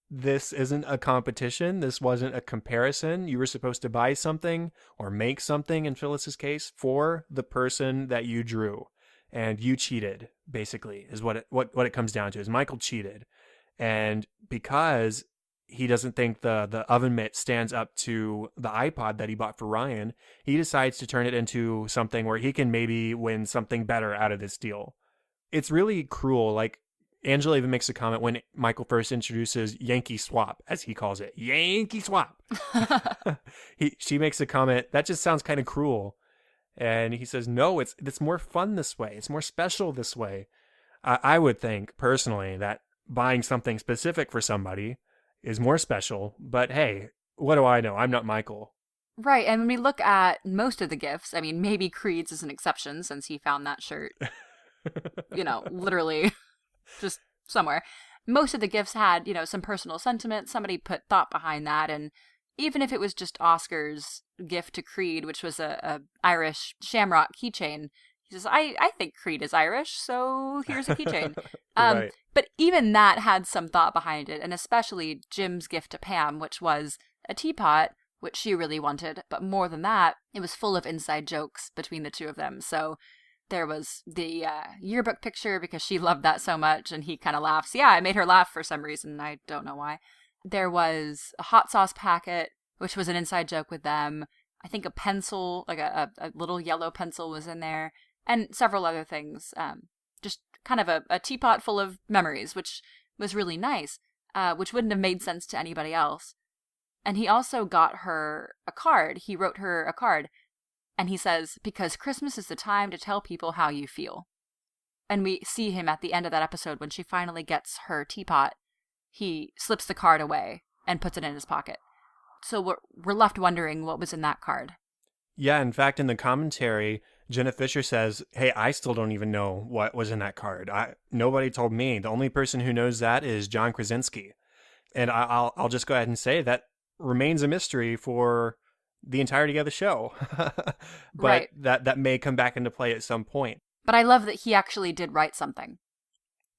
This isn't a competition. This wasn't a comparison. You were supposed to buy something or make something, in Phyllis's case, for the person that you drew. And you cheated, basically, is what it comes down to, is Michael cheated. And because he doesn't think the oven mitt stands up to the iPod that he bought for Ryan, he decides to turn it into something where he can maybe win something better out of this deal. It's really cruel. Like, Angela even makes a comment when Michael first introduces Yankee Swap, as he calls it. Yankee Swap. She makes a comment, that just sounds kind of cruel. And he says, no, it's more fun this way. It's more special this way. I would think, personally, that buying something specific for somebody is more special. But hey, what do I know? I'm not Michael. Right, and when we look at most of the gifts, I mean, maybe Creed's is an exception since he found that shirt, literally just somewhere. Most of the gifts had, some personal sentiment. Somebody put thought behind that. And even if it was just Oscar's gift to Creed, which was a Irish shamrock keychain, he says, I think Creed is Irish, so here's a keychain. Right. But even that had some thought behind it, and especially Jim's gift to Pam, which was a teapot, which she really wanted. But more than that, it was full of inside jokes between the two of them. So there was the yearbook picture because she loved that so much, and he kind of laughs. Yeah, I made her laugh for some reason. I don't know why. There was a hot sauce packet, which was an inside joke with them. I think a pencil, like a little yellow pencil was in there, and several other things. Just kind of a teapot full of memories, which was really nice, which wouldn't have made sense to anybody else. And he also got her a card. He wrote her a card. And he says, because Christmas is the time to tell people how you feel. And we see him at the end of that episode when she finally gets her teapot. He slips the card away and puts it in his pocket. So we're left wondering what was in that card. Yeah, in fact, in the commentary, Jenna Fisher says, hey, I still don't even know what was in that card. Nobody told me. The only person who knows that is John Krasinski. And I'll just go ahead and say that remains a mystery for the entirety of the show. But right. that may come back into play at some point. But I love that he actually did write something.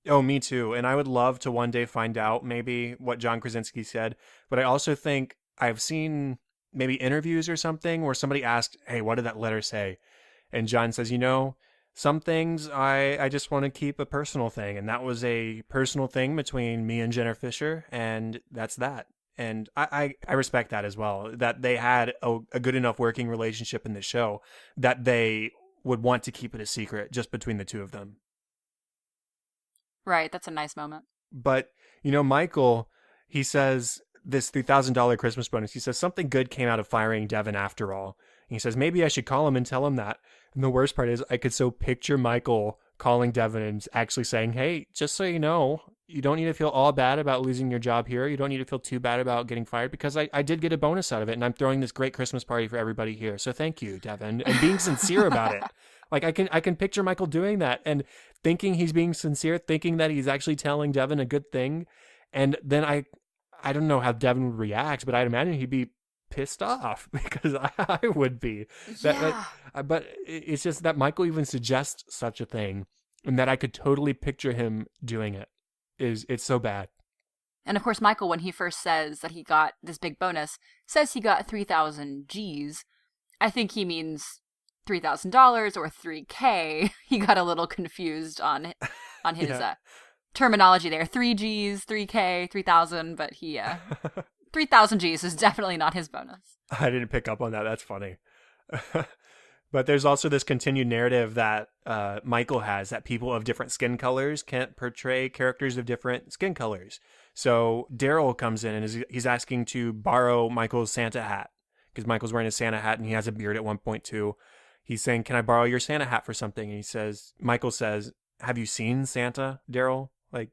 Oh, me too. And I would love to one day find out maybe what John Krasinski said. But I also think I've seen maybe interviews or something where somebody asked, hey, what did that letter say? And John says, some things I just want to keep a personal thing. And that was a personal thing between me and Jenna Fisher. And that's that. And I respect that as well, that they had a good enough working relationship in the show that they would want to keep it a secret just between the two of them. Right. That's a nice moment. But, Michael, he says this $3,000 Christmas bonus, he says something good came out of firing Devin after all. And he says, maybe I should call him and tell him that. And the worst part is I could so picture Michael calling Devin and actually saying, hey, just so you know, you don't need to feel all bad about losing your job here. You don't need to feel too bad about getting fired because I did get a bonus out of it and I'm throwing this great Christmas party for everybody here. So thank you, Devin. And being sincere about it. Like I can picture Michael doing that and thinking he's being sincere, thinking that he's actually telling Devin a good thing. And then I don't know how Devin would react, but I'd imagine he'd be pissed off because I would be. Yeah. But it's just that Michael even suggests such a thing and that I could totally picture him doing it. It's so bad. And of course, Michael, when he first says that he got this big bonus, says he got 3,000 G's. I think he means $3,000 or $3K. He got a little confused on his terminology there. 3 G's, 3K, 3,000, but he 3,000 G's is definitely not his bonus. I didn't pick up on that. That's funny. But there's also this continued narrative that Michael has, that people of different skin colors can't portray characters of different skin colors. So Daryl comes in and he's asking to borrow Michael's Santa hat, because Michael's wearing a Santa hat and he has a beard at one point too. He's saying, "Can I borrow your Santa hat for something?" And Michael says, "Have you seen Santa, Daryl? Like,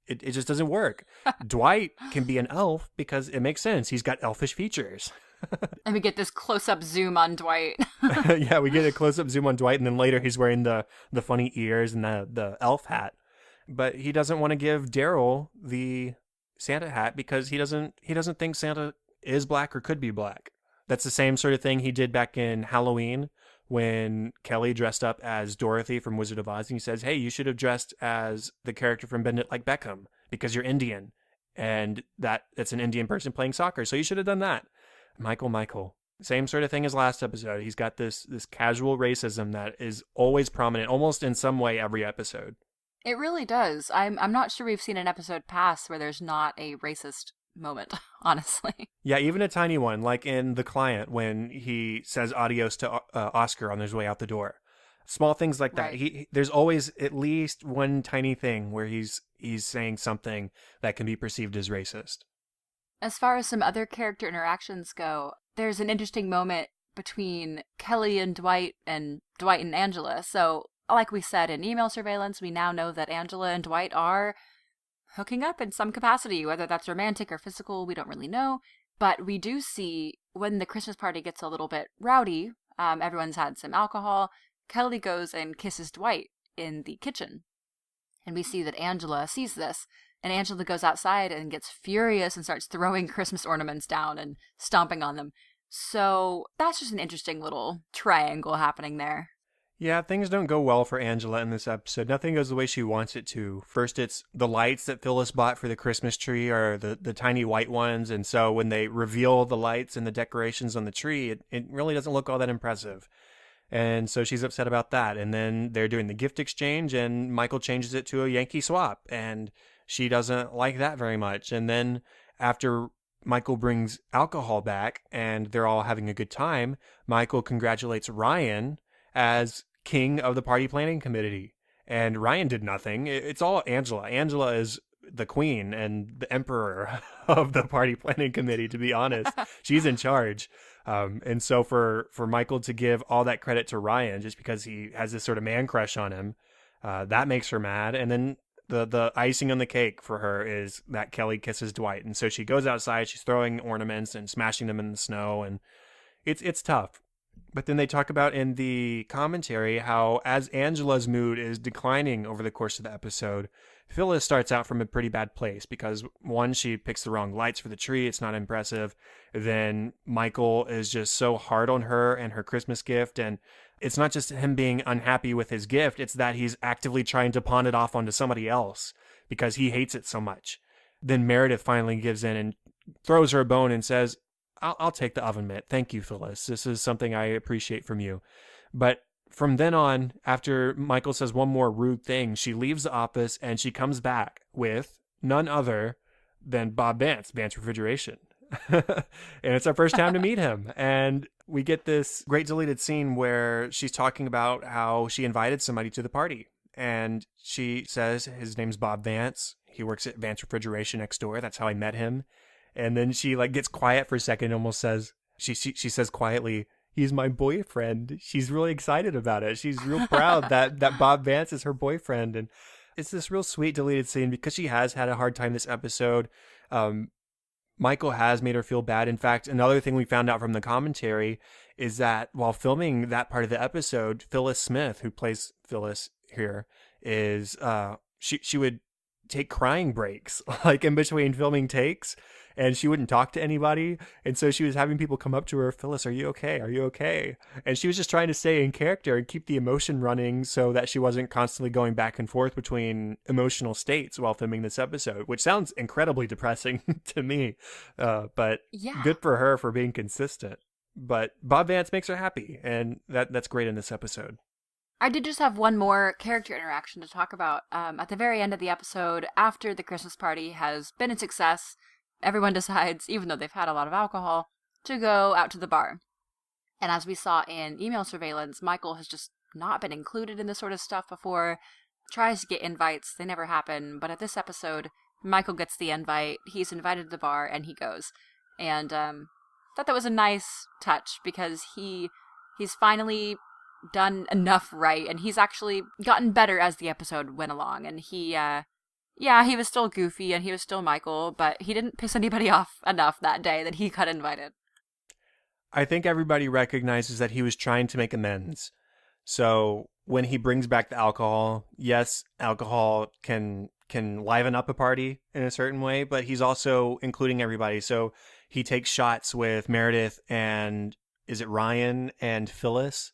it just doesn't work." Dwight can be an elf because it makes sense. He's got elfish features. And we get this close-up zoom on Dwight. Yeah, we get a close-up zoom on Dwight, and then later he's wearing the funny ears and the elf hat. But he doesn't want to give Daryl the Santa hat because he doesn't think Santa is black or could be black. That's the same sort of thing he did back in Halloween when Kelly dressed up as Dorothy from Wizard of Oz, and he says, "Hey, you should have dressed as the character from Bend It Like Beckham because you're Indian, and that's an Indian person playing soccer, so you should have done that." Michael. Same sort of thing as last episode. He's got this casual racism that is always prominent, almost in some way every episode. It really does. I'm not sure we've seen an episode pass where there's not a racist moment, honestly. Yeah, even a tiny one, like in The Client when he says adios to Oscar on his way out the door. Small things like that. Right. There's always at least one tiny thing where he's saying something that can be perceived as racist. As far as some other character interactions go, there's an interesting moment between Kelly and Dwight and Angela. So, like we said, in email surveillance, we now know that Angela and Dwight are hooking up in some capacity, whether that's romantic or physical, we don't really know. But we do see when the Christmas party gets a little bit rowdy, everyone's had some alcohol, Kelly goes and kisses Dwight in the kitchen. And we see that Angela sees this. And Angela goes outside and gets furious and starts throwing Christmas ornaments down and stomping on them. So that's just an interesting little triangle happening there. Yeah, things don't go well for Angela in this episode. Nothing goes the way she wants it to. First, it's the lights that Phyllis bought for the Christmas tree are the tiny white ones. And so when they reveal the lights and the decorations on the tree, it really doesn't look all that impressive. And so she's upset about that. And then they're doing the gift exchange and Michael changes it to a Yankee swap. And she doesn't like that very much. And then after Michael brings alcohol back and they're all having a good time, Michael congratulates Ryan as king of the party planning committee. And Ryan did nothing. It's all Angela. Angela is the queen and the emperor of the party planning committee, to be honest. She's in charge. And so for Michael to give all that credit to Ryan just because he has this sort of man crush on him, that makes her mad. And then the icing on the cake for her is that Kelly kisses Dwight. And so she goes outside, she's throwing ornaments and smashing them in the snow, and it's tough. But then they talk about in the commentary how as Angela's mood is declining over the course of the episode, Phyllis starts out from a pretty bad place because, one, she picks the wrong lights for the tree. It's not impressive. Then Michael is just so hard on her and her Christmas gift. And it's not just him being unhappy with his gift. It's that he's actively trying to pawn it off onto somebody else because he hates it so much. Then Meredith finally gives in and throws her a bone and says, I'll take the oven mitt. Thank you, Phyllis. This is something I appreciate from you. But from then on, after Michael says one more rude thing, she leaves the office and she comes back with none other than Bob Vance Refrigeration. And it's our first time to meet him. And we get this great deleted scene where she's talking about how she invited somebody to the party. And she says his name's Bob Vance. He works at Vance Refrigeration next door. That's how I met him. And then she gets quiet for a second and almost says, she says quietly, "He's my boyfriend." She's really excited about it. She's real proud that Bob Vance is her boyfriend. And it's this real sweet deleted scene because she has had a hard time this episode. Michael has made her feel bad. In fact, another thing we found out from the commentary is that while filming that part of the episode, Phyllis Smith, who plays Phyllis here, is she would take crying breaks in between filming takes, and she wouldn't talk to anybody. And so she was having people come up to her, "Phyllis, are you okay? Are you okay?" And she was just trying to stay in character and keep the emotion running so that she wasn't constantly going back and forth between emotional states while filming this episode, which sounds incredibly depressing to me. But yeah, good for her for being consistent. But Bob Vance makes her happy, and that's great in this episode. I did just have one more character interaction to talk about. At the very end of the episode, after the Christmas party has been a success, everyone decides, even though they've had a lot of alcohol, to go out to the bar. And as we saw in email surveillance, Michael has just not been included in this sort of stuff before, tries to get invites, they never happen, but at this episode, Michael gets the invite, he's invited to the bar, and he goes. And thought that was a nice touch, because he's finally done enough right, and he's actually gotten better as the episode went along, and he was still goofy, and he was still Michael, but he didn't piss anybody off enough that day that he got invited. I think everybody recognizes that he was trying to make amends. So when he brings back the alcohol, yes, alcohol can liven up a party in a certain way, but he's also including everybody. So he takes shots with Meredith and, is it Ryan and Phyllis?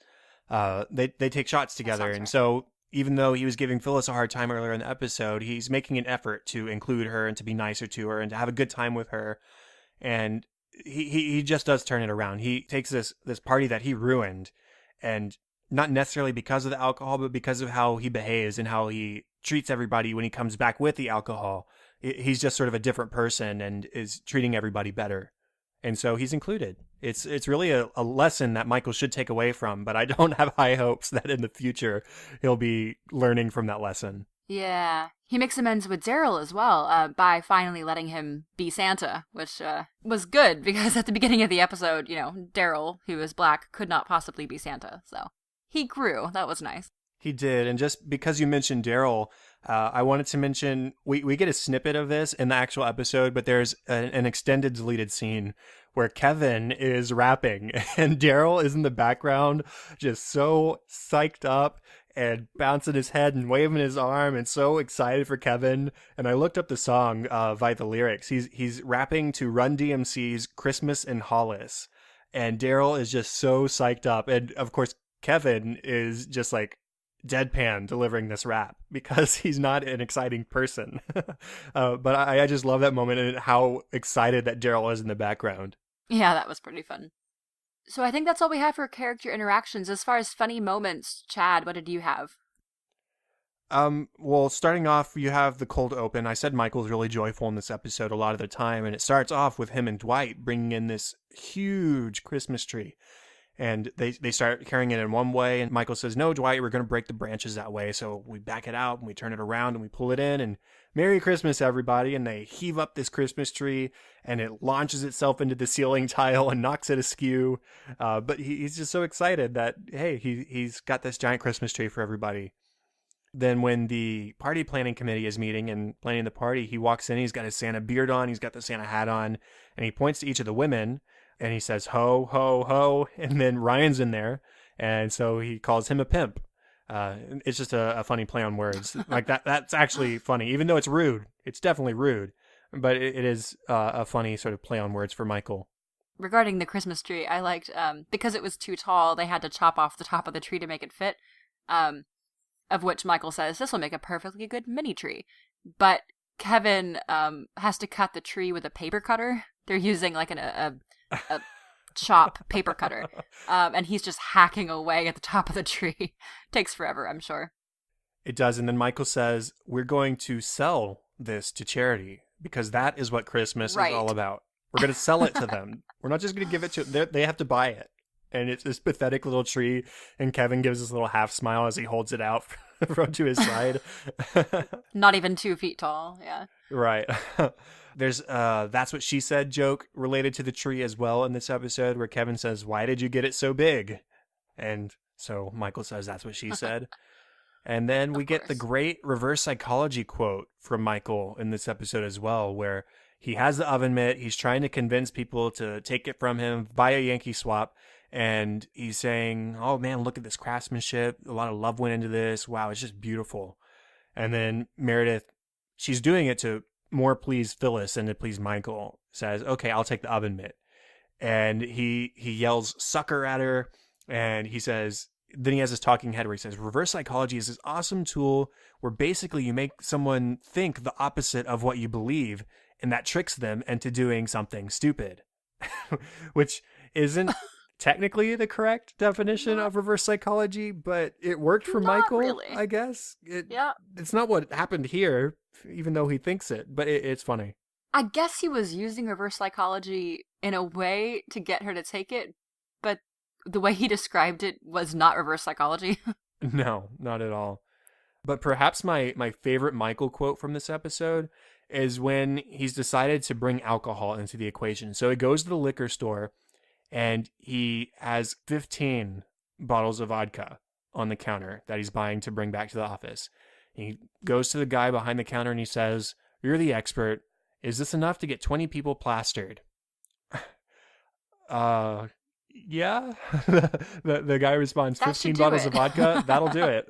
They take shots together. And so even though he was giving Phyllis a hard time earlier in the episode, he's making an effort to include her and to be nicer to her and to have a good time with her. And he just does turn it around. He takes this party that he ruined, and not necessarily because of the alcohol, but because of how he behaves and how he treats everybody when he comes back with the alcohol. He's just sort of a different person and is treating everybody better. And so he's included. It's really a lesson that Michael should take away from, but I don't have high hopes that in the future he'll be learning from that lesson. Yeah. He makes amends with Daryl as well, by finally letting him be Santa, which was good, because at the beginning of the episode, Daryl, who is black, could not possibly be Santa. So he grew. That was nice. He did. And just because you mentioned Daryl, I wanted to mention, we get a snippet of this in the actual episode, but there's an extended deleted scene where Kevin is rapping and Daryl is in the background just so psyched up and bouncing his head and waving his arm and so excited for Kevin. And I looked up the song by the lyrics. He's rapping to Run DMC's Christmas in Hollis. And Daryl is just so psyched up. And of course, Kevin is just like deadpan delivering this rap because he's not an exciting person. But I just love that moment and how excited that Daryl is in the background. Yeah, that was pretty fun. So I think that's all we have for character interactions. As far as funny moments, Chad, what did you have? Well, starting off, you have the cold open. I said Michael's really joyful in this episode a lot of the time, and it starts off with him and Dwight bringing in this huge Christmas tree. And they start carrying it in one way, and Michael says, no, Dwight, we're going to break the branches that way. So we back it out, and we turn it around, and we pull it in, and Merry Christmas, everybody. And they heave up this Christmas tree, and it launches itself into the ceiling tile and knocks it askew. But he's just so excited that, hey, he's got this giant Christmas tree for everybody. Then when the party planning committee is meeting and planning the party, he walks in, he's got his Santa beard on, he's got the Santa hat on, and he points to each of the women, and he says, ho, ho, ho. And then Ryan's in there. And so he calls him a pimp. It's just a funny play on words. Like that's actually funny, even though it's rude. It's definitely rude. But it is a funny sort of play on words for Michael. Regarding the Christmas tree, I liked, because it was too tall, they had to chop off the top of the tree to make it fit. Of which Michael says, this will make a perfectly good mini tree. But Kevin has to cut the tree with a paper cutter. They're using like a chop paper cutter, and he's just hacking away at the top of the tree. Takes forever, I'm sure. It does. And then Michael says, we're going to sell this to charity because that is what Christmas is all about. We're going to sell it to them. We're not just going to give it to them. They have to buy it. And it's this pathetic little tree, and Kevin gives this little half smile as he holds it out from to his side. Not even 2 feet tall, yeah. Right. There's that's what she said joke related to the tree as well in this episode, where Kevin says, why did you get it so big? And so Michael says, that's what she said. And then we get the great reverse psychology quote from Michael in this episode as well, where he has the oven mitt. He's trying to convince people to take it from him, buy a Yankee swap. And he's saying, oh man, look at this craftsmanship. A lot of love went into this. Wow, it's just beautiful. And then Meredith, she's doing it to more please Phyllis than to please Michael, says, okay, I'll take the oven mitt. And he yells sucker at her. And he says, then he has this talking head where he says, reverse psychology is this awesome tool where basically you make someone think the opposite of what you believe, and that tricks them into doing something stupid, which isn't technically the correct definition of reverse psychology, but it worked for Michael, really. I guess. It's not what happened here, even though he thinks it, but it's funny. I guess he was using reverse psychology in a way to get her to take it, but the way he described it was not reverse psychology. No, not at all. But perhaps my favorite Michael quote from this episode is when he's decided to bring alcohol into the equation. So he goes to the liquor store and he has 15 bottles of vodka on the counter that he's buying to bring back to the office. He goes to the guy behind the counter and he says, "You're the expert. Is this enough to get 20 people plastered?" Yeah. The guy responds, That 15 should do bottles it. of vodka, that'll do it.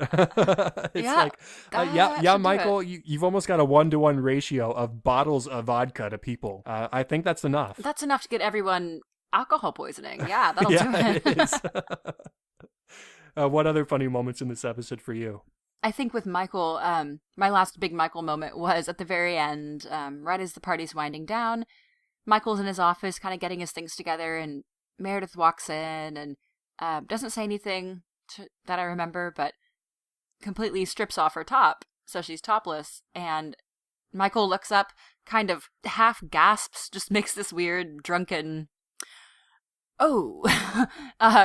It's Yeah, like, that yeah, should do Michael, it. you've almost got a 1-to-1 ratio of bottles of vodka to people. I think that's enough. That's enough to get everyone alcohol poisoning. Yeah, that'll do Yeah, it. it is. What other funny moments in this episode for you? I think with Michael, my last big Michael moment was at the very end, right as the party's winding down. Michael's in his office, kind of getting his things together, and Meredith walks in and doesn't say anything that I remember, but completely strips off her top, so she's topless. And Michael looks up, kind of half gasps, just makes this weird drunken "oh,"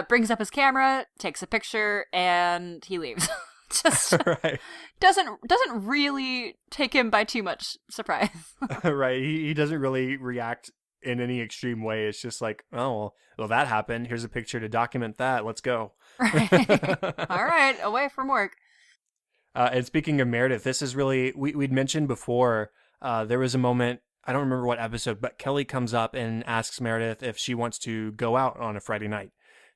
brings up his camera, takes a picture, and he leaves. Just Right. doesn't really take him by too much surprise. Right. He doesn't really react in any extreme way. It's just like, oh, well, that happened. Here's a picture to document that. Let's go. Right. All right, away from work. And speaking of Meredith, this is really, we'd mentioned before, there was a moment, I don't remember what episode, but Kelly comes up and asks Meredith if she wants to go out on a Friday night.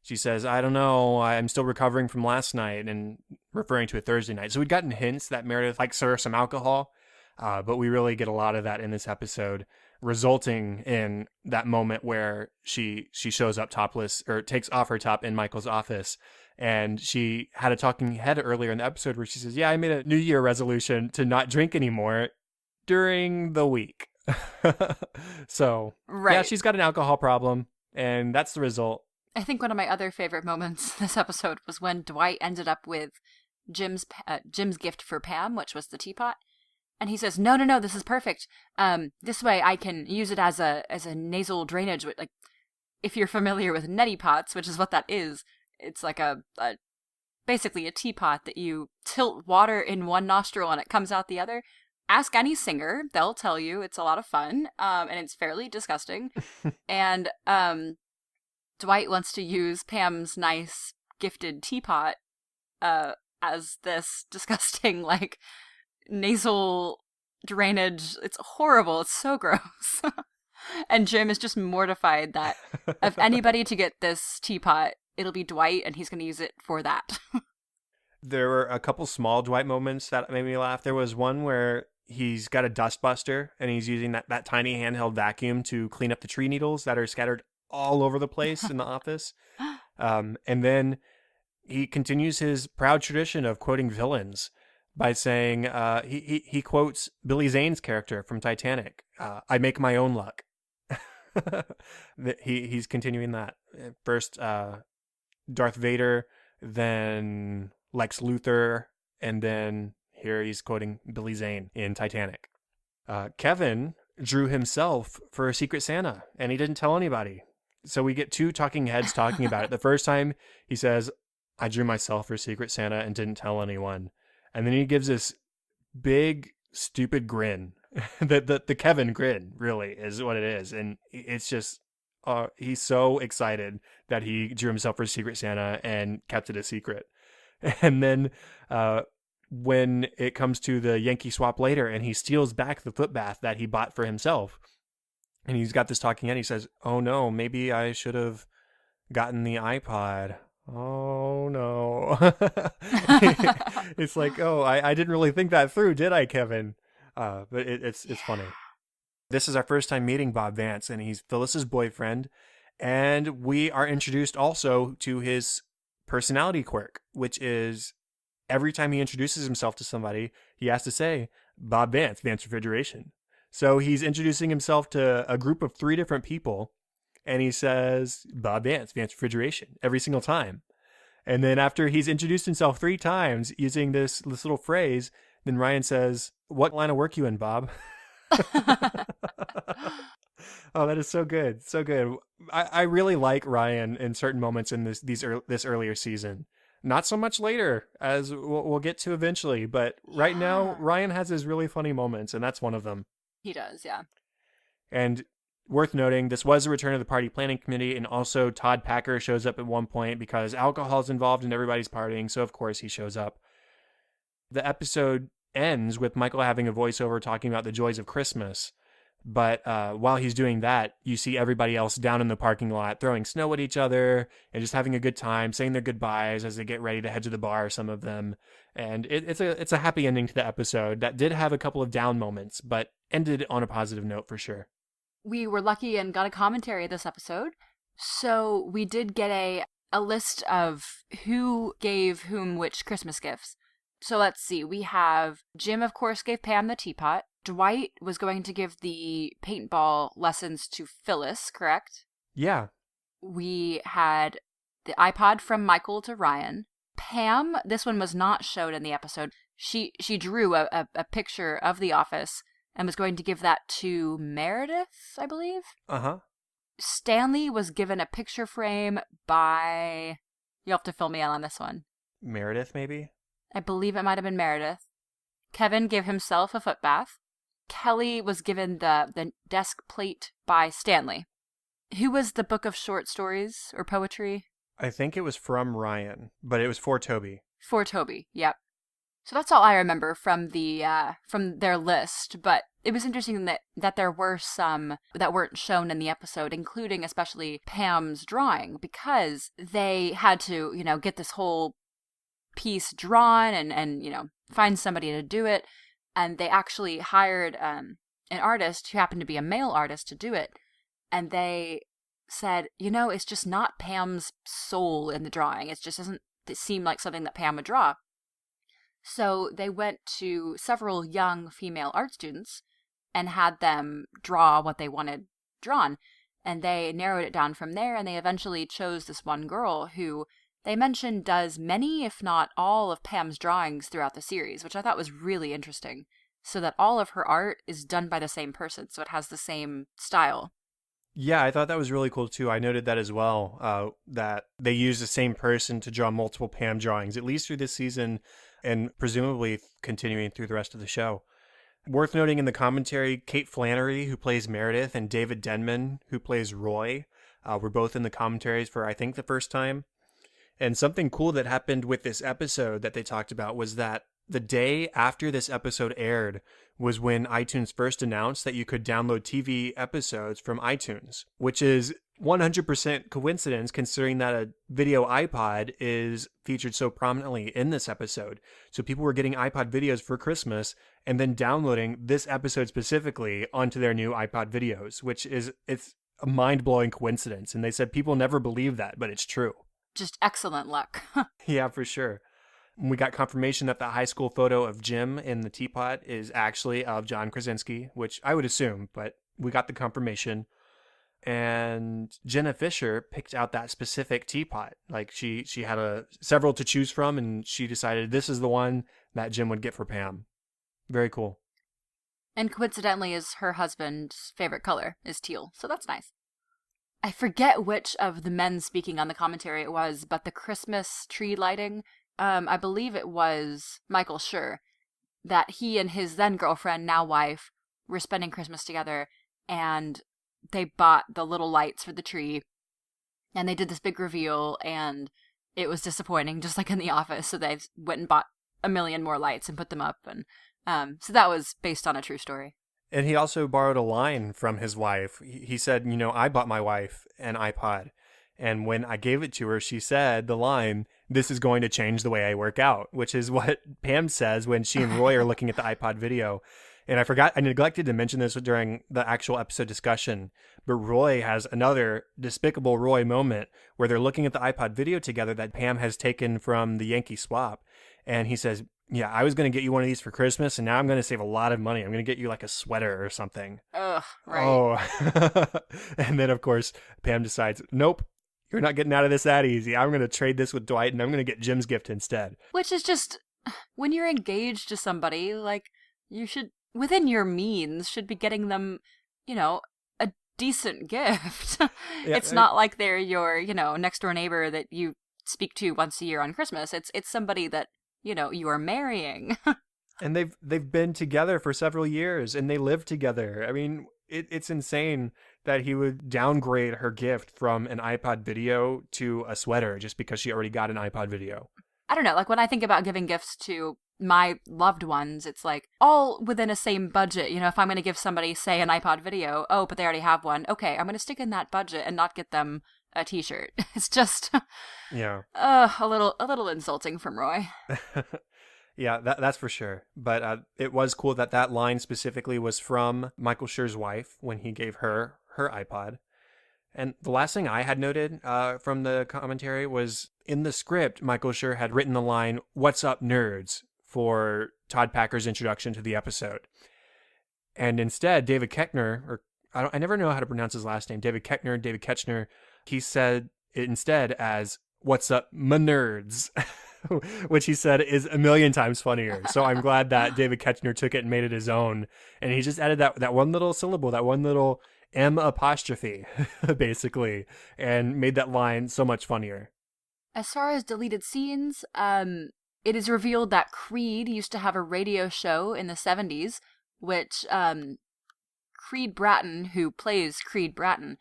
She says, "I don't know, I'm still recovering from last night," and referring to a Thursday night. So we'd gotten hints that Meredith likes her some alcohol, but we really get a lot of that in this episode, resulting in that moment where she shows up topless, or takes off her top in Michael's office. And she had a talking head earlier in the episode where she says, "Yeah, I made a New Year resolution to not drink anymore during the week." So, Right. yeah, she's got an alcohol problem, and that's the result. I think one of my other favorite moments this episode was when Dwight ended up with Jim's gift for Pam, which was the teapot, and he says, "No, this is perfect. This way I can use it as a nasal drainage. Like, if you're familiar with neti pots, which is what that is, it's like a basically a teapot that you tilt water in one nostril and it comes out the other. Ask any singer; they'll tell you it's a lot of fun, and it's fairly disgusting, and Dwight wants to use Pam's nice gifted teapot as this disgusting, like, nasal drainage. It's horrible. It's so gross. And Jim is just mortified that if anybody to get this teapot, it'll be Dwight, and he's going to use it for that. There were a couple small Dwight moments that made me laugh. There was one where he's got a dustbuster and he's using that tiny handheld vacuum to clean up the tree needles that are scattered all over the place in the office. And then he continues his proud tradition of quoting villains by saying, he quotes Billy Zane's character from Titanic, "I make my own luck." He's continuing that. First, Darth Vader, then Lex Luthor, and then here he's quoting Billy Zane in Titanic. Kevin drew himself for a Secret Santa, and he didn't tell anybody. So we get two talking heads talking about it. The first time he says, "I drew myself for Secret Santa and didn't tell anyone." And then he gives this big, stupid grin. The Kevin grin, really, is what it is. And it's just, he's so excited that he drew himself for Secret Santa and kept it a secret. And then when it comes to the Yankee swap later and he steals back the foot bath that he bought for himself, and he's got this talking head, he says, "Oh no, maybe I should have gotten the iPod. Oh no." It's like, oh, I didn't really think that through, did I, Kevin? But it's funny. This is our first time meeting Bob Vance, and he's Phyllis's boyfriend. And we are introduced also to his personality quirk, which is every time he introduces himself to somebody, he has to say, "Bob Vance, Vance Refrigeration." So he's introducing himself to a group of 3 different people, and he says, "Bob Vance, Vance Refrigeration," every single time. And then after he's introduced himself 3 times using this little phrase, then Ryan says, "What line of work you in, Bob?" Oh, that is so good. So good. I really like Ryan in certain moments in this earlier season. Not so much later, as we'll get to eventually, but right now, Yeah. Ryan has his really funny moments, and that's one of them. He does, yeah. And worth noting, this was the return of the party planning committee, and also Todd Packer shows up at one point because alcohol's involved and everybody's partying, so of course he shows up. The episode ends with Michael having a voiceover talking about the joys of Christmas. But while he's doing that, you see everybody else down in the parking lot throwing snow at each other and just having a good time, saying their goodbyes as they get ready to head to the bar, some of them. And it's a happy ending to the episode that did have a couple of down moments, but ended on a positive note for sure. We were lucky and got a commentary this episode. So we did get a list of who gave whom which Christmas gifts. So let's see. We have Jim, of course, gave Pam the teapot. Dwight was going to give the paintball lessons to Phyllis, correct? Yeah. We had the iPod from Michael to Ryan. Pam, this one was not shown in the episode. She drew a picture of the office and was going to give that to Meredith, I believe. Uh-huh. Stanley was given a picture frame by... You'll have to fill me in on this one. Meredith, maybe? I believe it might have been Meredith. Kevin gave himself a foot bath. Kelly was given the desk plate by Stanley. Who was the book of short stories or poetry? I think it was from Ryan, but it was for Toby. For Toby, yep. So that's all I remember from from their list, but it was interesting that there were some that weren't shown in the episode, including especially Pam's drawing, because they had to, get this whole piece drawn and find somebody to do it, and they actually hired an artist who happened to be a male artist to do it, and they said, it's just not Pam's soul in the drawing. It just doesn't seem like something that Pam would draw. So they went to several young female art students and had them draw what they wanted drawn, and they narrowed it down from there, and they eventually chose this one girl who they mentioned does many, if not all, of Pam's drawings throughout the series, which I thought was really interesting, so that all of her art is done by the same person, so it has the same style. Yeah, I thought that was really cool too. I noted that as well, that they used the same person to draw multiple Pam drawings, at least through this season, and presumably continuing through the rest of the show. Worth noting in the commentary, Kate Flannery, who plays Meredith, and David Denman, who plays Roy, were both in the commentaries for, I think, the first time. And something cool that happened with this episode that they talked about was that the day after this episode aired was when iTunes first announced that you could download TV episodes from iTunes, which is 100% coincidence considering that a video iPod is featured so prominently in this episode. So people were getting iPod videos for Christmas and then downloading this episode specifically onto their new iPod videos, it's a mind-blowing coincidence. And they said people never believe that, but it's true. Just excellent luck. Yeah, for sure. We got confirmation that the high school photo of Jim in the teapot is actually of John Krasinski, which I would assume, but we got the confirmation. And Jenna Fisher picked out that specific teapot. Like she had several to choose from, and she decided this is the one that Jim would get for Pam. Very cool. And coincidentally, is her husband's favorite color is teal, so that's nice. I forget which of the men speaking on the commentary it was, but the Christmas tree lighting, I believe it was Michael Schur, that he and his then girlfriend, now wife, were spending Christmas together, and they bought the little lights for the tree, and they did this big reveal, and it was disappointing, just like in The Office, so they went and bought a million more lights and put them up, and so that was based on a true story. And he also borrowed a line from his wife. He said, I bought my wife an iPod. And when I gave it to her, she said the line, "This is going to change the way I work out," which is what Pam says when she and Roy are looking at the iPod video. And I neglected to mention this during the actual episode discussion, but Roy has another despicable Roy moment where they're looking at the iPod video together that Pam has taken from the Yankee swap. And he says, "Yeah, I was going to get you one of these for Christmas, and now I'm going to save a lot of money. I'm going to get you like a sweater or something." Ugh, right. Oh. And then, of course, Pam decides, nope, you're not getting out of this that easy. I'm going to trade this with Dwight, and I'm going to get Jim's gift instead. Which is just, when you're engaged to somebody, like, you should, within your means, should be getting them you know, a decent gift. Yeah, It's not like they're your, next door neighbor that you speak to once a year on Christmas. It's somebody that, you are marrying. and they've been together for several years, and they live together. I mean, it's insane that he would downgrade her gift from an iPod video to a sweater just because she already got an iPod video. I don't know, like when I think about giving gifts to my loved ones, it's like all within a same budget. If I'm going to give somebody, say, an iPod video, oh, but they already have one. Okay, I'm going to stick in that budget and not get them a t-shirt. It's just Yeah. a little insulting from Roy. Yeah, that's for sure. But it was cool that that line specifically was from Michael Schur's wife when he gave her iPod. And the last thing I had noted from the commentary was in the script, Michael Schur had written the line, "What's up, nerds?" for Todd Packer's introduction to the episode. And instead, David Koechner, or I never know how to pronounce his last name, David Koechner, he said it instead as, "What's up, my nerds?" which he said is a million times funnier. So I'm glad that David Koechner took it and made it his own. And he just added that one little syllable, that one little M apostrophe, basically, and made that line so much funnier. As far as deleted scenes, it is revealed that Creed used to have a radio show in the 70s, which Creed Bratton, who plays Creed Bratton,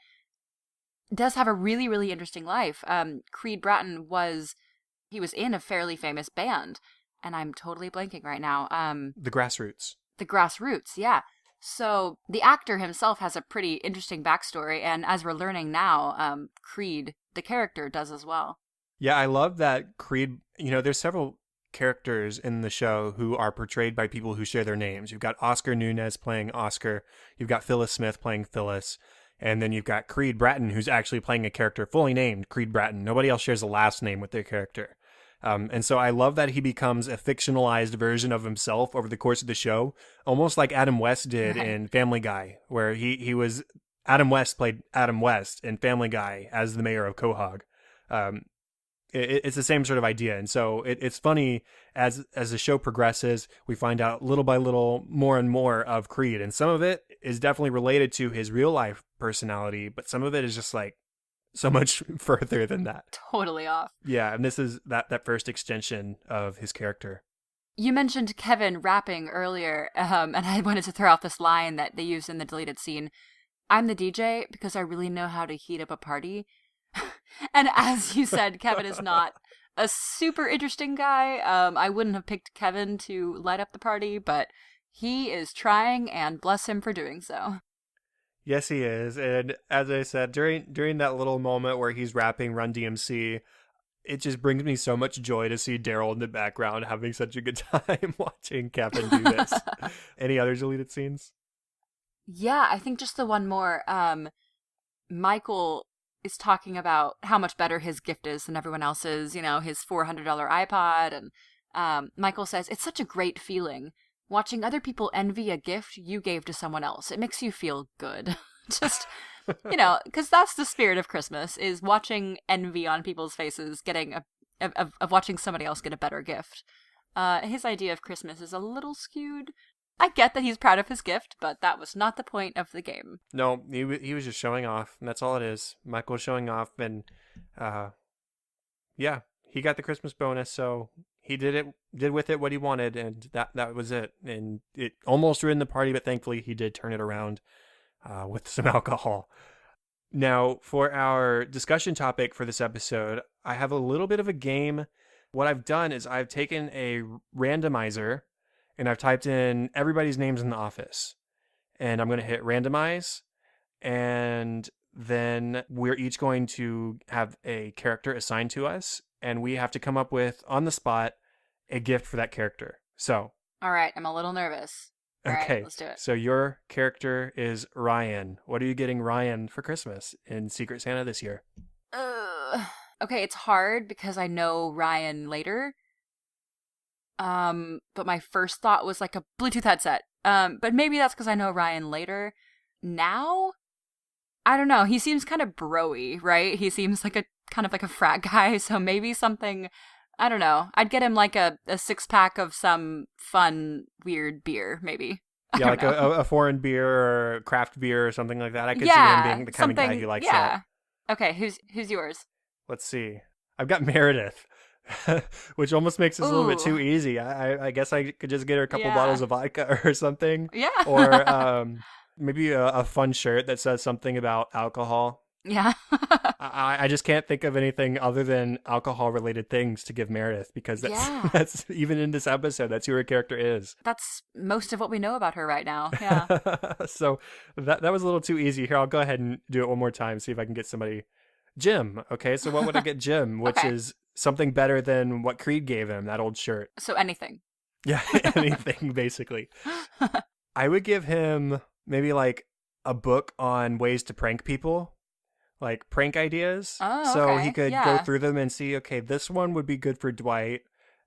does have a really, really interesting life. Creed Bratton was in a fairly famous band, and I'm totally blanking right now. The Grassroots. The Grassroots, yeah. So the actor himself has a pretty interesting backstory, and as we're learning now, Creed, the character, does as well. Yeah, I love that Creed, there's several characters in the show who are portrayed by people who share their names. You've got Oscar Nunez playing Oscar, you've got Phyllis Smith playing Phyllis, and then you've got Creed Bratton, who's actually playing a character fully named Creed Bratton. Nobody else shares a last name with their character. And so I love that he becomes a fictionalized version of himself over the course of the show, almost like Adam West did in Family Guy, where Adam West played Adam West in Family Guy as the mayor of Quahog. It's the same sort of idea. And so it's funny as the show progresses, we find out little by little more and more of Creed. And some of it is definitely related to his real life personality, but some of it is just like so much further than that. Totally off. Yeah, and this is that first extension of his character. You mentioned Kevin rapping earlier, and I wanted to throw out this line that they use in the deleted scene. "I'm the DJ because I really know how to heat up a party." And as you said, Kevin is not a super interesting guy. I wouldn't have picked Kevin to light up the party, but he is trying, and bless him for doing so. Yes, he is. And as I said, during that little moment where he's rapping Run DMC, it just brings me so much joy to see Daryl in the background having such a good time watching Kevin do this. Any other deleted scenes? Yeah, I think just the one more. Michael is talking about how much better his gift is than everyone else's, his $400 iPod. And Michael says, "It's such a great feeling watching other people envy a gift you gave to someone else. It makes you feel good." Just, because that's the spirit of Christmas, is watching envy on people's faces, of watching somebody else get a better gift. His idea of Christmas is a little skewed. I get that he's proud of his gift, but that was not the point of the game. No, he was just showing off, and that's all it is. Michael showing off, and yeah, he got the Christmas bonus, so he did with it what he wanted, and that was it. And it almost ruined the party, but thankfully he did turn it around with some alcohol. Now, for our discussion topic for this episode, I have a little bit of a game. What I've done is I've taken a randomizer, and I've typed in everybody's names in the office. And I'm going to hit randomize. And then we're each going to have a character assigned to us. And we have to come up with, on the spot, a gift for that character. So. All right, I'm a little nervous. All okay, right, let's do it. So your character is Ryan. What are you getting Ryan for Christmas in Secret Santa this year? Okay, it's hard because I know Ryan later. But my first thought was like a Bluetooth headset. But maybe that's because I know Ryan later. Now, I don't know. He seems kind of bro-y, right? He seems like kind of like a frat guy. So maybe something, I don't know. I'd get him like a 6-pack of some fun, weird beer, maybe. I Yeah, don't like know. a foreign beer or craft beer or something like that. I could see him Yeah, being the kind of guy something. who likes that. Yeah. Okay, who's yours? Let's see. I've got Meredith, which almost makes this a little bit Ooh, too easy. I guess I could just get her a couple bottles yeah, of vodka or something, or yeah, maybe a fun shirt that says something about alcohol. yeah, I just can't think of anything other than alcohol related things to give Meredith because that's yeah. that's even in this episode that's who her character is. That's most of what we know about her right now. Yeah. So that was a little too easy. Here, I'll go ahead and do it one more time. See if I can get somebody. Jim. Okay, so what would I get Jim? Which Okay. is something better than what Creed gave him, that old shirt. So anything. Yeah, anything basically. I would give him maybe like a book on ways to prank people, like prank ideas. Oh, So he okay. could go Yeah. through them and see, okay, this one would be good for Dwight.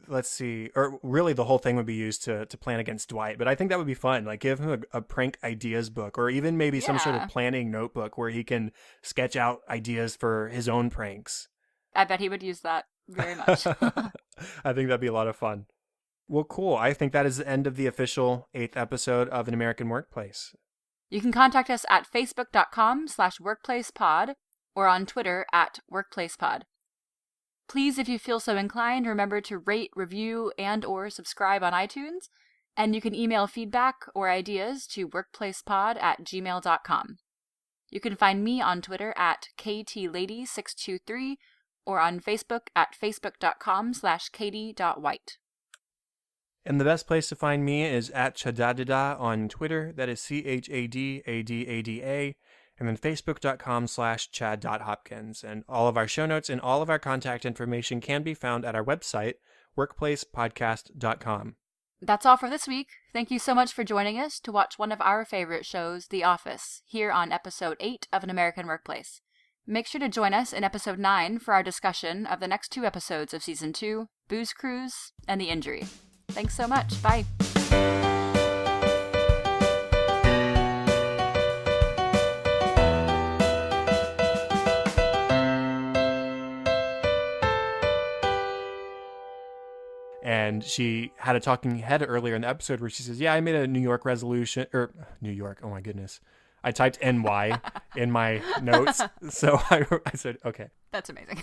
Let's see. Or really, the whole thing would be used to plan against Dwight. But I think that would be fun. Like, give him a prank ideas book, or even maybe some sort of Yeah. planning notebook where he can sketch out ideas for his own pranks. I bet he would use that very much. I think that'd be a lot of fun. Well, cool. I think that is the end of the official 8th episode of An American Workplace. You can contact us at facebook.com/workplacepod or on Twitter at workplacepod. Please, if you feel so inclined, remember to rate, review, and or subscribe on iTunes. And you can email feedback or ideas to workplacepod@gmail.com. You can find me on Twitter at ktlady623 or on Facebook at facebook.com/katie.white. And the best place to find me is at Chadadada on Twitter. That is CHADADADA. And then facebook.com/chad.hopkins. And all of our show notes and all of our contact information can be found at our website, workplacepodcast.com. That's all for this week. Thank you so much for joining us to watch one of our favorite shows, The Office, here on episode 8 of An American Workplace. Make sure to join us in episode 9 for our discussion of the next 2 episodes of season 2, Booze Cruise and The Injury. Thanks so much. Bye. And she had a talking head earlier in the episode where she says, yeah, I made a New York resolution, or New York, oh my goodness. I typed NY in my notes. So I said, okay. That's amazing.